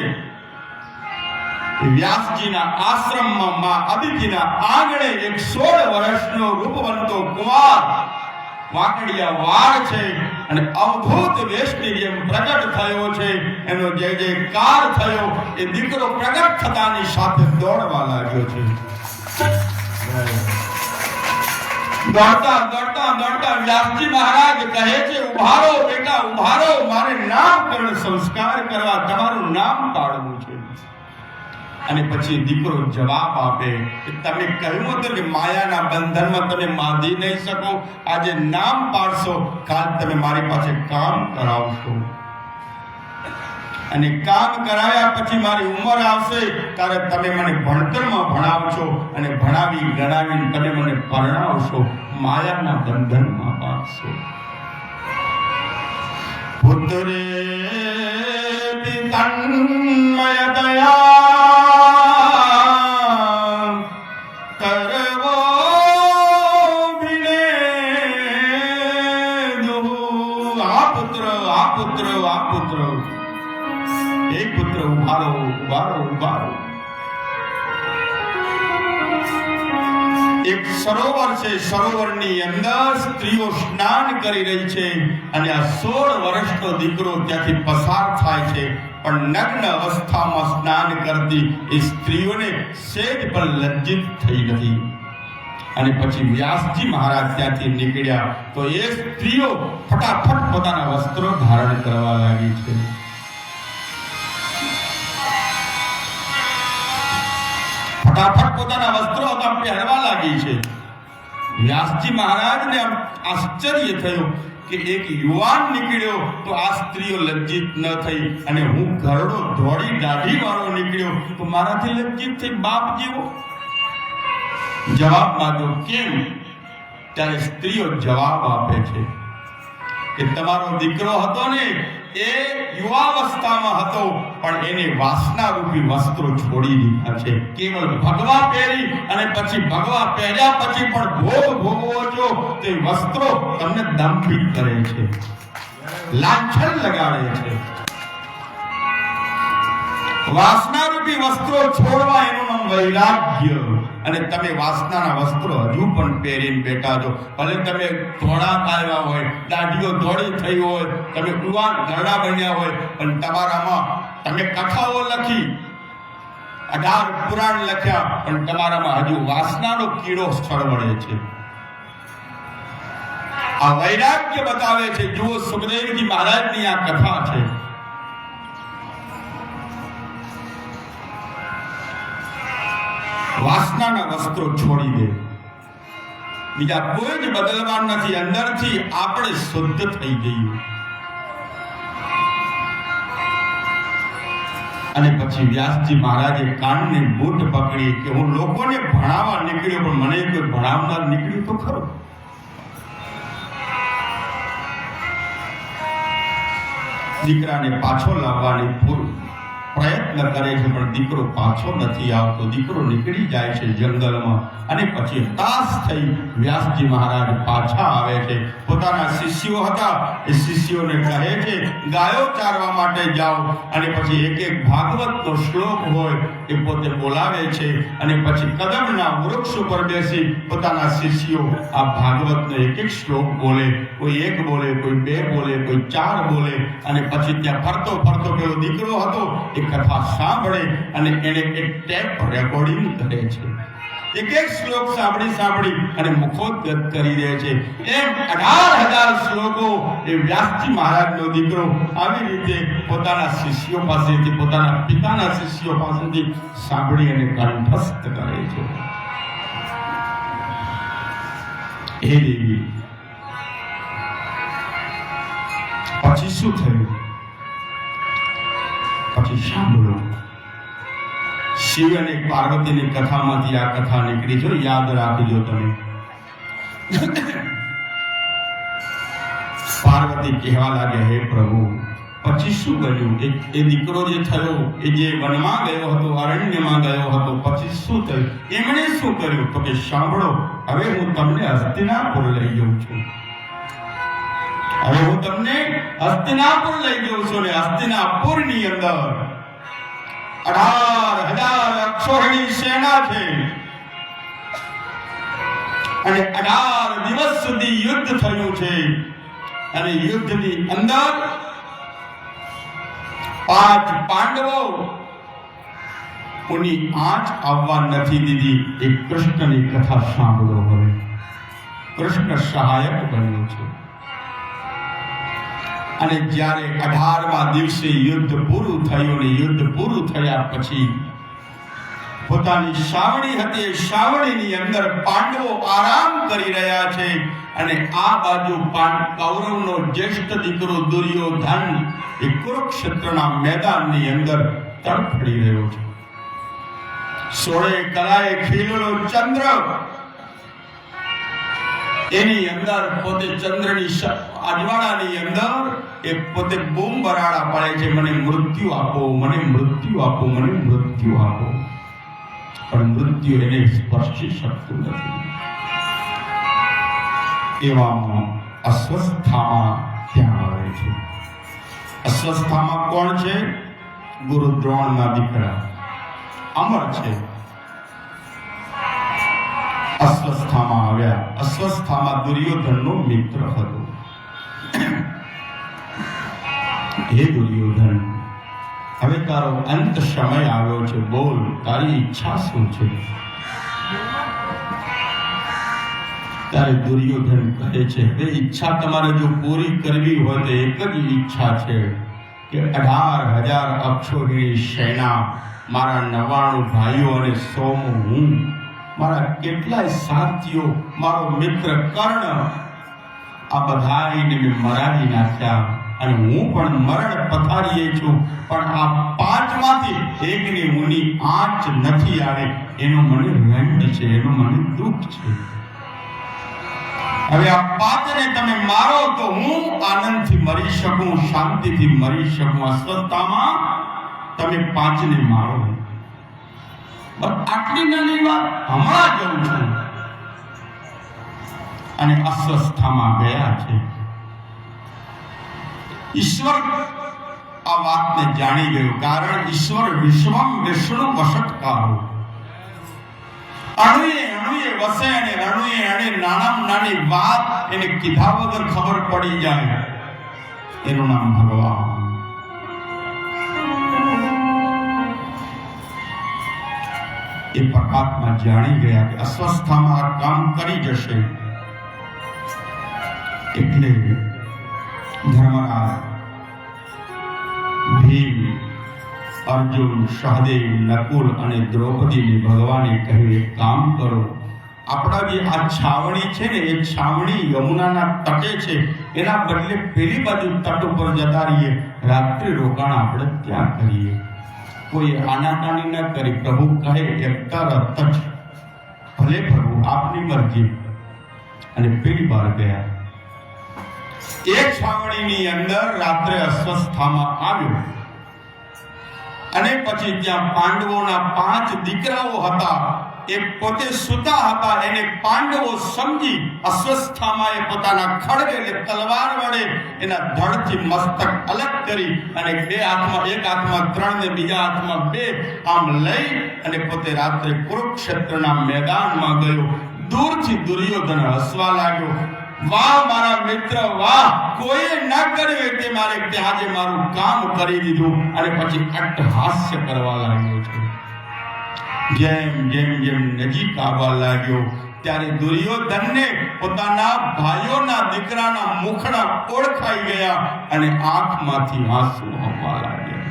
A: વ્યાસજીના આશ્રમમાં માં અદિતિના આંગણે એક 16 વર્ષનો રૂપવંતો કુમાર વાકડિયા વાળ છે અને અવધૂત વેશની જેમ પ્રગટ થયો છે. એનો જય જયકાર થયો. એ દીકરો પ્રગટ થતાની સાથે દોડવા લાગ્યો છે. દોડતા દોડતા દોડતા વ્યાસજી મહારાજ કહે છે, ઉભારો બેટા, ઉભારો, મારે નામકરણ સંસ્કાર કરવા તમારું નામ પાડવું છે. અને પછી દીકરો જવાબ આપે કે તમે કહ્યું હતું કે માયાના બંધનમાં તમે બાંધી નહીં શકો, આજે નામ પાડશો, કાલ તમે મારી પાસે કામ કરાવશો, અને કામ કરાવ્યા પછી મારી ઉંમર આવશે ત્યારે તમે મને ભણતરમાં ભણાવશો અને ભણાવી ગણાવીને તમે મને પરણાવશો, માયાના બંધનમાં બાંધશો. પુત્રે તન્મય દયા કરવો વિનેદુ. આ પુત્ર, આ પુત્ર, આ પુત્ર, એક પુત્ર ઉભારો, ઉભારો, ઉભારો. એક સરોવર છે, સરોવરની અંદર સ્ત્રીઓ સ્નાન કરી રહી છે અને આ 16 વર્ષનો દીકરો ત્યાંથી પસાર થાય છે, પણ નગ્ન અવસ્થામાં સ્નાન કરતી એ સ્ત્રીઓને સેજ પણ લજ્જિત થઈ નથી. અને પછી વ્યાસજી મહારાજ ત્યાંથી નીકળ્યા તો એ સ્ત્રીઓ ફટાફટ પોતાના વસ્ત્રો ધારણ કરવા લાગી છે. ફટાફટ પોતાના વસ્ત્રો પહેરવા લાગી છે. વ્યાસજી મહારાજને આશ્ચર્ય થયું કે એક યુવાન નીકળ્યો તો આ સ્ત્રીઓ લજ્જિત ન થઈ, અને હું ઘરડો ધોળી દાઢી વાળો નીકળ્યો તો મારાથી લજ્જિત થઈ. બાપ જેવો જવાબ માંગ્યો, કેમ? ત્યારે સ્ત્રીઓ જવાબ આપે છે કે તમારો દીકરો હતો ને એ યુવાવસ્થામાં હતો, પણ એને વાસના રૂપી વસ્ત્રો છોડી દીધા છે. કેવલ ભગવા પહેરી અને પછી ભગવા પહેર્યા પછી પણ ભોગ ભોગવો છો તે વસ્ત્રો તમને દંભિત કરે છે, લાંછન લગાડે છે. વાસના રૂપી વસ્ત્રો છોડવા એનું નામ વૈરાગ્ય. અને તમે વાસનાના વસ્ત્રો હજુ પણ પહેરીને બેઠા છો. ભલે તમે ધોળા કાઢ્યા હોય, દાઢીઓ ધોળી થઈ હોય, તમે યુવાન ઘરડા બન્યા હોય, પણ તમારામાં તમે કથાઓ લખી, 18 પુરાણ લખ્યા, પણ તમારામાં હજુ વાસનાનો કીડો સળવળે છે. આ વૈરાગ્ય બતાવે છે. જુઓ, સુખદેવજી મહારાજની આ કથા છે. વાસનાના વસ્ત્રો છોડી દે, બીજા કોઈ જ બદલવા નથી. અંદરથી આપણે શુદ્ધ થઈ જઈએ. અને પછી વ્યાસજી મહારાજે કાનને બૂટ પકડી કે હું લોકોને ભણાવવા નીકળ્યો, પણ મને કોઈ ભણાવનાર નીકળ્યું તો ખરો. દીકરાને પાછો લાવવાની પ્રયત્ન કરે છે, પણ દીકરો પાછો નથી આવતો. દીકરો નીકળી જાય છે જંગલમાં. અને પછી હતાશ થઈ વ્યાસજી મહારાજ પાછા આવે છે. પોતાના શિષ્યો હતા એ શિષ્યોને કહે છે ગાયો ચારવા માટે જાઓ, અને પછી એક એક ભાગવતનો શ્લોક હોય એ પોતે બોલાવે છે. અને પછી કદમના વૃક્ષ ઉપર બેસી પોતાના શિષ્યો આ ભાગવતનો એક એક શ્લોક બોલે. કોઈ એક બોલે, કોઈ બે બોલે, કોઈ 4 બોલે. અને પછી ત્યાં ફરતો ફરતો પેલો દીકરો હતો એ કથા સાંભળે અને એને એક ટેપ રેકોર્ડિંગ કરે છે. એક એક શ્લોક સાંભળી અને મુખોદ્ગત કરી દે છે. એમ 18,000 શ્લોકો એ વ્યાસજી મહારાજનો દીકરો આવી રીતે પોતાના શિષ્યો પાસેથી, પોતાના પિતાના શિષ્યો પાસેથી સાંભળી અને કંઠસ્થ કરે છે. હે દેવી, પછી શું થયું? પછી સાંભળો. શિવ અને પાર્વતીની કથામાંથી આ કથા નીકળી છે, યાદ રાખજો તમે. પાર્વતી કહેવા લાગે, હે પ્રભુ, પછી શું બન્યું? એ દીકરો જે થયો, એ જે વનમાં ગયો હતો, અરણ્યમાં ગયો હતો, પછી શું થયું? એમણે શું કર્યું? તો કે સાંભળો, હવે હું તમને હસ્તિનાપુર લઈ જઉં છું. હવે હું તમને હસ્તિનાપુર લઈ જઉં છું. ને હસ્તિનાપુરની અંદર 18,000 અક્ષોહિણી સેના છે. અને 18 દિવસ સુધી યુદ્ધ થયું છે. અને યુદ્ધની અંદર 5 પાંડવો કોની આંચ આવવા નથી દીધી. એ કૃષ્ણની કથા સાંભળો. હવે કૃષ્ણ સહાયક બન્યો છે. અને જ્યારે 18મા દિવસે યુદ્ધ પૂરું થયું, ને યુદ્ધ પૂરું થયા પછી પોતાની છાવણી હતી, એ છાવણીની અંદર પાંડવો આરામ કરી રહ્યા છે અને આ બાજુ કૌરવનો જ્યેષ્ઠ દીકરો દુર્યોધન એ કુરુક્ષેત્રના મેદાનની અંદર તડફડી રહ્યો છે. સોળે કલાએ ખીલેલો ચંદ્ર, એની અંદર પોતે ચંદ્રની અજવાળાની અંદર એ પોતે બૂમ બરાડા પડે છે, મને મૃત્યુ આપો, મને મૃત્યુ આપો, મને મૃત્યુ આપો. પણ મૃત્યુ એને સ્પર્શી શકતું નથી. એવામાં અસ્વસ્થામાં ત્યાં આવે છે. અસ્વસ્થામાં કોણ છે? ગુરુ દ્રોણના દીકરા અમર છે. અસ્વસ્થામાં આવ્યા. અસ્વસ્થામાં દુર્યોધનનો મિત્ર હતો. હે દુર્યોધન, હવે તારો અંત સમય આવ્યો છે, બોલ તારી ઈચ્છા શું છે? ત્યારે દુર્યોધન કહે છે, હવે ઈચ્છા તમારે જો પૂરી કરવી હોય તો એક જ ઈચ્છા છે કે 18,000 અક્ષોહિણી સેના, મારા 99 ભાઈઓ અને 100 હું, મારા કેટલાય સાથીઓ, મારો મિત્ર કર્ણ, આ બધાને મેં મરાવી નાખ્યા અને હું પણ મરણ પથારીએ છું. પણ આ 5માંથી એકની ઊની આંચ નથી આવે, એનો મને રંજ છે, એનો મને દુઃખ છે. હવે આ 5ને તમે મારો તો હું આનંદથી મરી શકું, શાંતિથી મરી શકું. અસ્વસ્થતામાં તમે 5ને મારો. આટલી નાની વાત હમણાં જઉં છું. અને અસ્વસ્થતામાં ગયા છે. ઈશ્વર આ વાતને જાણી ગયો, કારણ ઈશ્વર વિશ્વમ વિષ્ણુ વસત્કારો, અણુએ અણુએ વસે અને અણુએ અણે નાનામાં નાની વાત એને કીધા વગર ખબર પડી જાય, એનું નામ ભગવાન. એ પ્રકાશમાં જાણી ગયા કે અસ્વસ્થતામાં આ કામ કરી જશે. એટલે ધર્મરાજ, ભીમ, અર્જુન, સહદેવ, નકુલ અને દ્રૌપદીને ભગવાને કહ્યું, એક કામ કરો, આપણા જે આ છાવણી છે ને, એ છાવણી યમુનાના તટે છે, એના બદલે પેલી બાજુ તટ ઉપર જતા રહીએ, રાત્રિ રોકાણ આપણે ત્યાં કરીએ. કોઈ આનાકાની ન કરી. પ્રભુ કહે એક તરત જ, ભલે પ્રભુ આપની મરજી. અને પેલી બાર ગયા. એક છાવણીની અંદર રાત્રે અસ્વસ્થતામાં આવ્યો અને પછી ત્યાં પાંડવોના 5 દીકરાઓ હતા, એ પોતે સૂતા હતા. એને પાંડવો સમજી અસ્વસ્થતામાં એ પોતાના ખડગ એટલે તલવાર વડે એના ધડથી મસ્તક અલગ કરી અને બે હાથમાં, એક હાથમાં 3 ને બીજા હાથમાં 2 આમ લઈ અને પોતે રાત્રે કુરુક્ષેત્રના મેદાનમાં ગયો. દૂરથી દુર્યોધન હસવા લાગ્યો. વાહ મારા મિત્ર, વાહ, કોઈએ ન કર્યું તે મારે આજે મારું કામ કરી દીધું. અને પછી અટ્ટહાસ્ય કરવા લાગ્યો છે. જેમ જેમ જેમ નજીક આવવા લાગ્યો ત્યારે દુર્યોધનને પોતાના ભાઈઓના દીકરાના મુખડા ઓળખાઈ ગયા અને આંખમાંથી આંસુ આવવા લાગ્યા.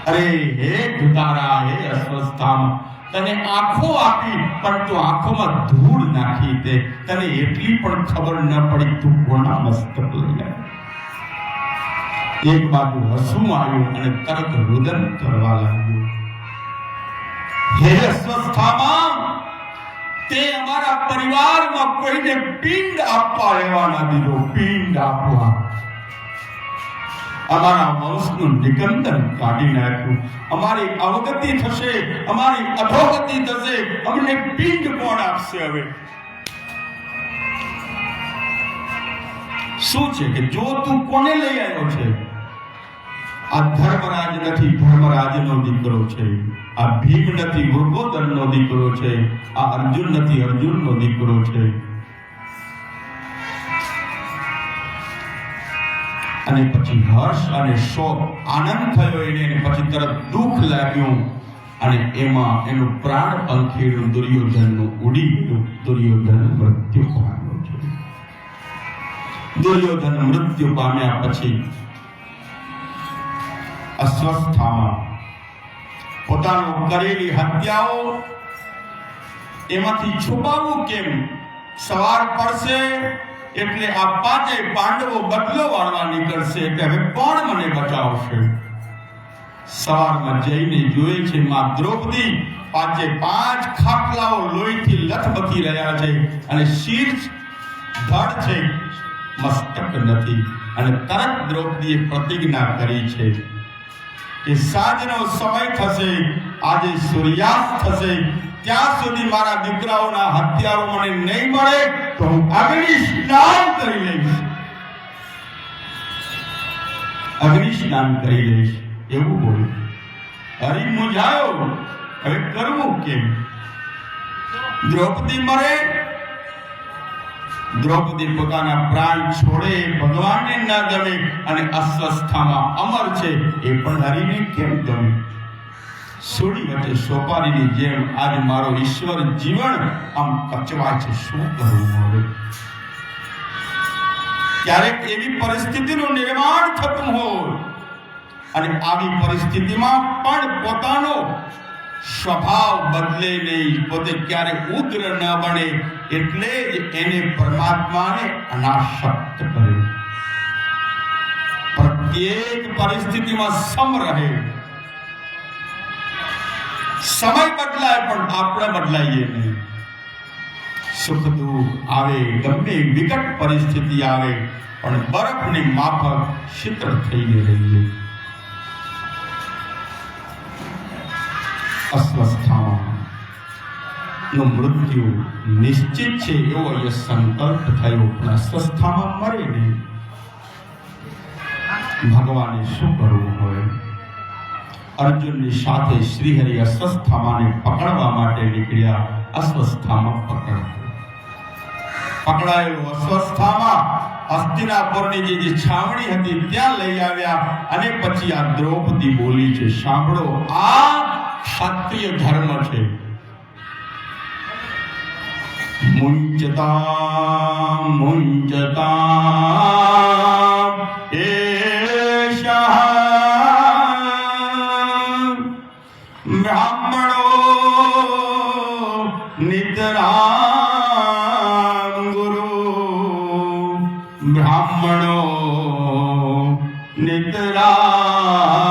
A: અરે હે દુતારા, હે અસ્વસ્થામાં, તને આંખો આપી પણ તું આંખોમાં ધૂળ નાખી દે, તને એટલી પણ ખબર ન પડી તું કોના મસ્તક લઈને. એક બાજુ હસવું આવ્યું અને તરત રુદન કરવા લાગ્યું. હે અસ્વસ્થામાં, તે અમારા પરિવારમાં કોઈને પિંડ આપવા રહેવા ના દીધો. પિંડ આપવા, અમારા વંશનું નિકંદન કાઢી નાખ્યું. અમારી અવગતિ થશે, અમારી અધોગતિ થશે, અમને પિંડ કોણ આપશે? હવે શું છે કે જો તું કોને લઈ આવ્યો છે? આ ધર્મરાજ નથી, ધર્મરાજનો દીકરો છે. આ ભીમ નથી, વૃકોદરનો દીકરો છે. આ અર્જુન નથી, અર્જુનનો દીકરો છે. અને પછી હર્ષ અને શોક, આનંદ થયો એને, પછી તરત દુઃખ લાગ્યું અને એમાં એનું પ્રાણ પંખીડું દુર્યોધનનું ઉડી ગયું. દુર્યોધન મૃત્યુ પામ્યો છે. દુર્યોધન મૃત્યુ પામ્યા પછી અસ્વસ્થામાં પોતાનો કરેલી હત્યાઓ એમાંથી છુપાવવું કેમ? સવાર પડશે એટલે આ પાંચેય પાંડવો બદલો વાળવા નીકળશે કે હવે કોણ મને બચાવશે? સવારમાં જઈને જોયે છે માં દ્રૌપદી પાંચે પાંચ ખાટલાઓ લોહીથી લથબથી રહ્યા છે અને શીર ધડ છે, મસ્તક નથી. અને તરત દ્રૌપદીએ પ્રતિજ્ઞા કરી છે કે સાંજનો સમય થશે, આજે સૂર્યાસ્ત થશે, ત્યાં સુધી મારા દીકરાઓના હત્યારો મને નહીં મળે તો હું અગ્નિ સ્નાન કરી લઈશ. અગ્નિ સ્નાન કરી લઈશ એવું બોલ્યું. હરિ મૂંઝાયો, હવે કરવું કેમ? દ્રૌપદી મરે, દ્રૌપદી પોતાના પ્રાણ છોડે, ભગવાનને ન ગમે અને અસ્વસ્થામાં અમર છે એ પણ હરિને કેમ ગમે? સોડી વચ્ચે સોપારીની જેમ આજ મારો ઈશ્વર જીવન આમ કચવાય છે, શું કરવું હવે? ક્યારેક એવી પરિસ્થિતિનું નિર્માણ થતું હોય અને આવી પરિસ્થિતિમાં પણ પોતાનો સ્વભાવ બદલે નહીં, પોતે ક્યારે ઉગ્ર ન બને, એટલે જ એને પરમાત્માને અનાસક્ત કર્યો. પ્રત્યેક પરિસ્થિતિમાં સમ રહે. સમય બદલાય પણ આપણે બદલાઈએ નહીં. સુખ દુઃખ આવે, ગમે વિકટ પરિસ્થિતિ આવે, પણ બરફની માફક શીતળ થઈને રહીએ. અસ્વસ્થામાં નું મૃત્યુ નિશ્ચિત છે એવો એ સંકલ્પ થયો, પણ અસ્વસ્થામાં મરે નહીં. ભગવાને શું કરવું હોય? અર્જુનની સાથે શ્રીહરિ અસ્વસ્થામાને પકડવા માટે નીકળ્યા. અસ્વસ્થામાં પકડાયેલો અસ્વસ્થામાં હસ્તિનાપુરની જે છાવણી હતી ત્યાં લઈ આવ્યા અને પછી આ દ્રૌપદી બોલી છે, સાંભળો, આ ક્ષત્રિય ધર્મ છે. મુંચતા મુંચતા એષઃ બ્રાહ્મણો નિતરાં ગુરુ, બ્રાહ્મણો નિતરાં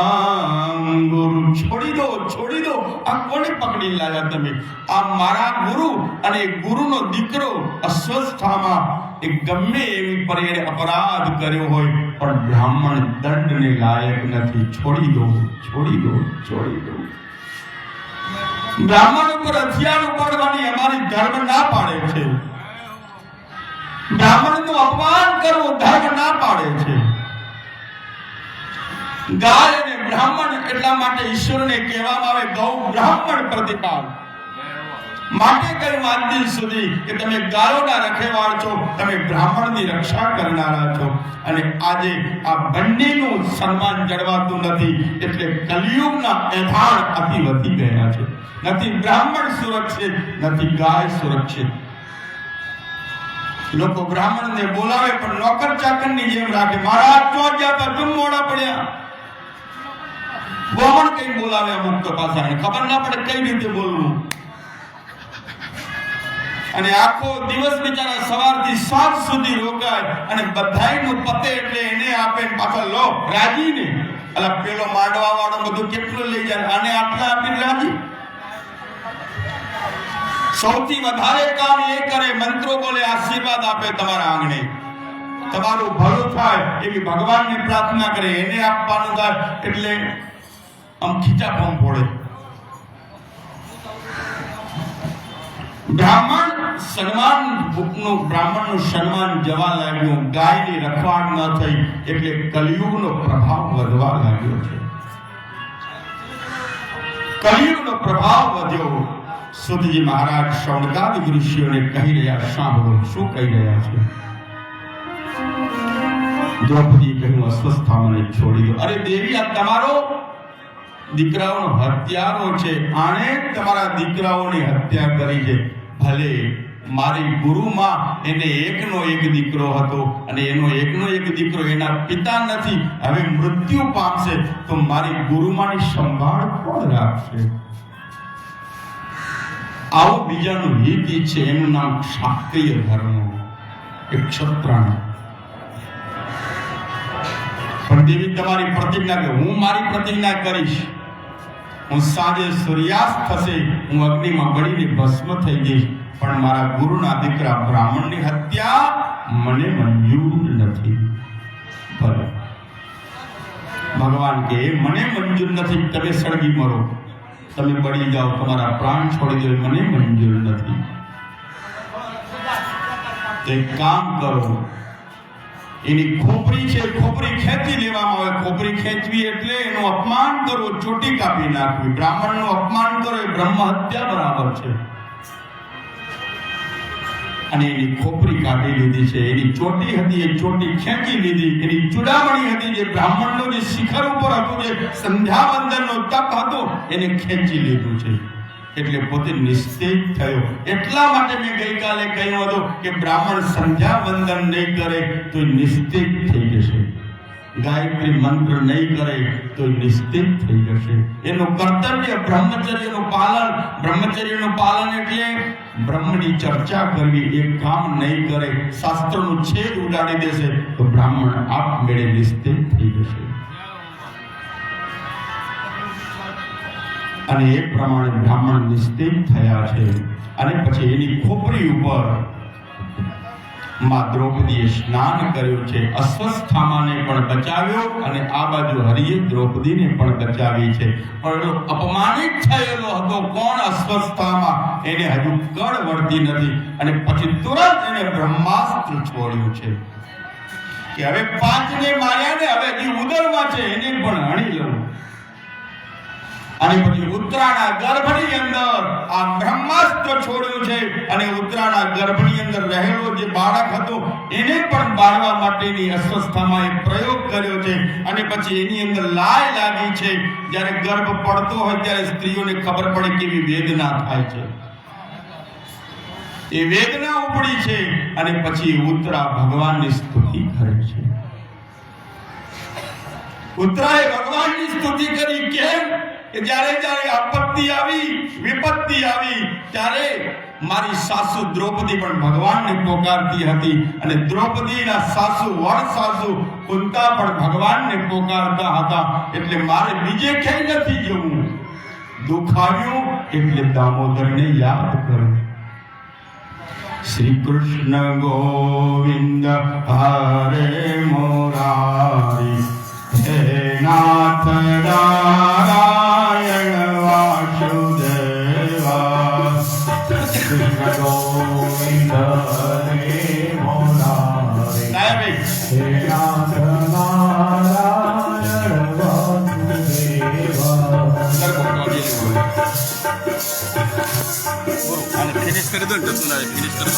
A: ગુરુ. છોડી દો, છોડી દો. આ કોને પકડી લાવ્યા તમે? આ મારા ગુરુ અને ગુરુનો દીકરો અસ્વસ્થામાં એ ગમે એવી પર્યાય અપરાધ કર્યો હોય પણ બ્રાહ્મણ દંડને લાયક નથી. છોડી દો, છોડી દો, છોડી દો. બ્રાહ્મણ ઉપર હથિયાર ઉપાડવાની અમારી ધર્મ ના પાડે છે. બ્રાહ્મણનું અપમાન કરવું ધર્મ ના પાડે છે. ગાય અને બ્રાહ્મણ એટલા માટે ઈશ્વરને કહેવામાં આવે ગૌ બ્રાહ્મણ પ્રતિપાલ. માટે કહ્યું આજ દિન સુધી કે તમે ગાયોના રખેવાળ છો, તમે બ્રાહ્મણની રક્ષા કરનારા છો. અને આજે આ બંનેનું સન્માન જળવાતું નથી, એટલે કલિયુગના એધાણ અતિ વધી ગયા છે. નથી બ્રાહ્મણ સુરક્ષિત, નથી ગાય સુરક્ષિત. લોકો બ્રાહ્મણને બોલાવે પણ નોકર ચાકરની જેમ રાખે. મહારાજ તો ગયા હતા, કેમ મોડા પડ્યા? બ્રાહ્મણ કઈ બોલાવે અમુક તો પાછા ખબર ના પડે કઈ રીતે બોલવું. અને આખો દિવસ બિચારા સવારથી સાંજ સુધી રોકાય અને બધાયનું પતે એટલે એને આપે પાછા લો રાજીને. અલા પેલો માંડવા વાળો બધું કેટલું લઈ જાય, આને આટલા આપીને રાજી. સૌથી વધારે કામ એ કરે, મંત્રો બોલે, આશીર્વાદ આપે તમારા આંગણે, તમારું ભલું થાય એવી ભગવાનને પ્રાર્થના કરે, એને આપવાનું થાય એટલે આમ ખીચા ફોન ફોડે. બ્રાહ્મણનું સન્માન જવા લાગ્યું. ગાયની રખવાડ ન થઈ એટલે કલિયુગનો પ્રભાવ વધવા લાગ્યો છે. કલિયુગનો પ્રભાવ વધ્યો. સુતજી મહારાજ શૌનકાદિક ઋષિઓને કહી રહ્યા, સાંભળો શું કહી રહ્યા છે. દ્રૌપદી કહ્યું, અસ્વસ્થામાને છોડી દો. અરે દેવી, આ તમારો દીકરાઓનો હત્યારો છે, આણે તમારા દીકરાઓની હત્યા કરી છે. ભલે મારી ગુરુમાં એને એકનો એક દીકરો હતો અને એનો એકનો એક દીકરો એના પિતા નથી, હવે મૃત્યુ પામશે તો મારી ગુરુમાની સંભાળ કોણ રાખશે? આવો બીજાનું હિત ઈચ્છે, એનું નામ ક્ષત્રિય ધર્મ, એક ક્ષત્રાણ. પણ દેવી તમારી પ્રતિજ્ઞા કે હું મારી પ્રતિજ્ઞા કરીશ, હું સાંજે સૂર્યાસ્ત થશે હું અગ્નિમાં બળીને ભસ્મ થઈ જઈશ, પણ મારા ગુરુના દીકરા બ્રાહ્મણની હત્યા મને મંજૂર નથી. ભલે ભગવાન કે મને મંજૂર નથી, તમે સળગી મરો, તમે બળી જાઓ, તમારા પ્રાણ છોડી દો, મને મંજૂર નથી. એક કામ કરો, એની ખોપરી છે, ખોપરી ખેંચી લેવામાં આવે. ખોપરી ખેંચવી એટલે એનું અપમાન કરવું, ચોટી કાપી નાખવી. બ્રાહ્મણનું અપમાન કરો એ બ્રહ્મ હત્યા બરાબર છે. અને એની ખોપરી કાઢી લીધી છે. એની ચોટી હતી એ ચોટી ખેંચી લીધી. એની ચૂડામણી હતી જે બ્રાહ્મણનો જે શિખર ઉપર હતું, જે સંધ્યાવંદનનો તપ હતો, એને ખેંચી લીધું છે. એટલે પોતે નિસ્તેજ થયો. એટલા માટે મેં ગઈકાલે કહ્યું હતું કે બ્રાહ્મણ સંધ્યાવંદન નહીં કરે તો નિસ્તેજ થઈ જશે, ગાયત્રી મંત્ર નહીં કરે તો નિસ્તેજ થઈ જશે. એનું કર્તવ્ય બ્રહ્મચર્યનું પાલન. બ્રહ્મચર્યનું પાલન એટલે બ્રહ્મની ચર્ચા કરવી. એ કામ નહીં કરે, શાસ્ત્રનું છેદ ઉડાડી દેશે તો બ્રાહ્મણ આપમેળે નિસ્તેજ થઈ જશે. અને એ પ્રમાણે બ્રાહ્મણ નિસ્તેજ થયા છે. અને પછી એની ખોપરી ઉપર માં દ્રૌપદીએ સ્નાન કર્યું છે. અસ્વસ્થામાને પણ બચાવ્યો અને આ બાજુ હરિએ દ્રૌપદીને પણ બચાવી છે. પણ એનો અપમાનિત થયેલો હતો કોણ? અસ્વસ્થામાં. એને હજુ કળ વળતી નથી અને પછી તુરંત એને બ્રહ્માસ્ત્ર છોડ્યું છે કે હવે 5 ને માર્યા ને, હવે જે ઉદરમાં છે એને પણ હણી લઉં. અને પછી ઉત્તરાના ગર્ભની અંદર આ બ્રહ્માસ્ત્ર છોડ્યું છે અને ઉત્તરાના ગર્ભની અંદર રહેલો જે બાળક હતો એને પણ બાળવા માટેની અસ્વસ્થામાં એ પ્રયોગ કર્યો છે. અને પછી એની અંદર લાય લાગી છે. જ્યારે ગર્ભ પડતો હોય ત્યારે સ્ત્રીઓને ખબર પડે કેવી વેદના થાય છે. એ વેદના ઉપડી છે અને પછી ઉત્તરા ભગવાનની સ્તુતિ કરે છે. ઉત્તરાએ ભગવાનની સ્તુતિ કરી. કેમ? કે જ્યારે જ્યારે આપત્તિ આવી, વિપત્તિ આવી, ત્યારે મારી સાસુ દ્રૌપદી પણ ભગવાનને પોકારતી હતી અને દ્રૌપદીના સાસુ વડ સાસુ કુંતા પણ ભગવાનને પોકારતા હતા. એટલે મારે બીજે ક્યાંય નથી જવું. દુઃખ આવ્યું એટલે દામોદરને યાદ કરો. શ્રી કૃષ્ણ ગોવિંદ હરે મોરારી, હે નાથ નારાયણ વાસુદેવા. કૃષ્ણ ગોવિંદ હરે મોરારી, હે નાથ નારાયણ વાસુદેવા.
C: ફિનિશ કરી દો ને, ફિનિશ કરો.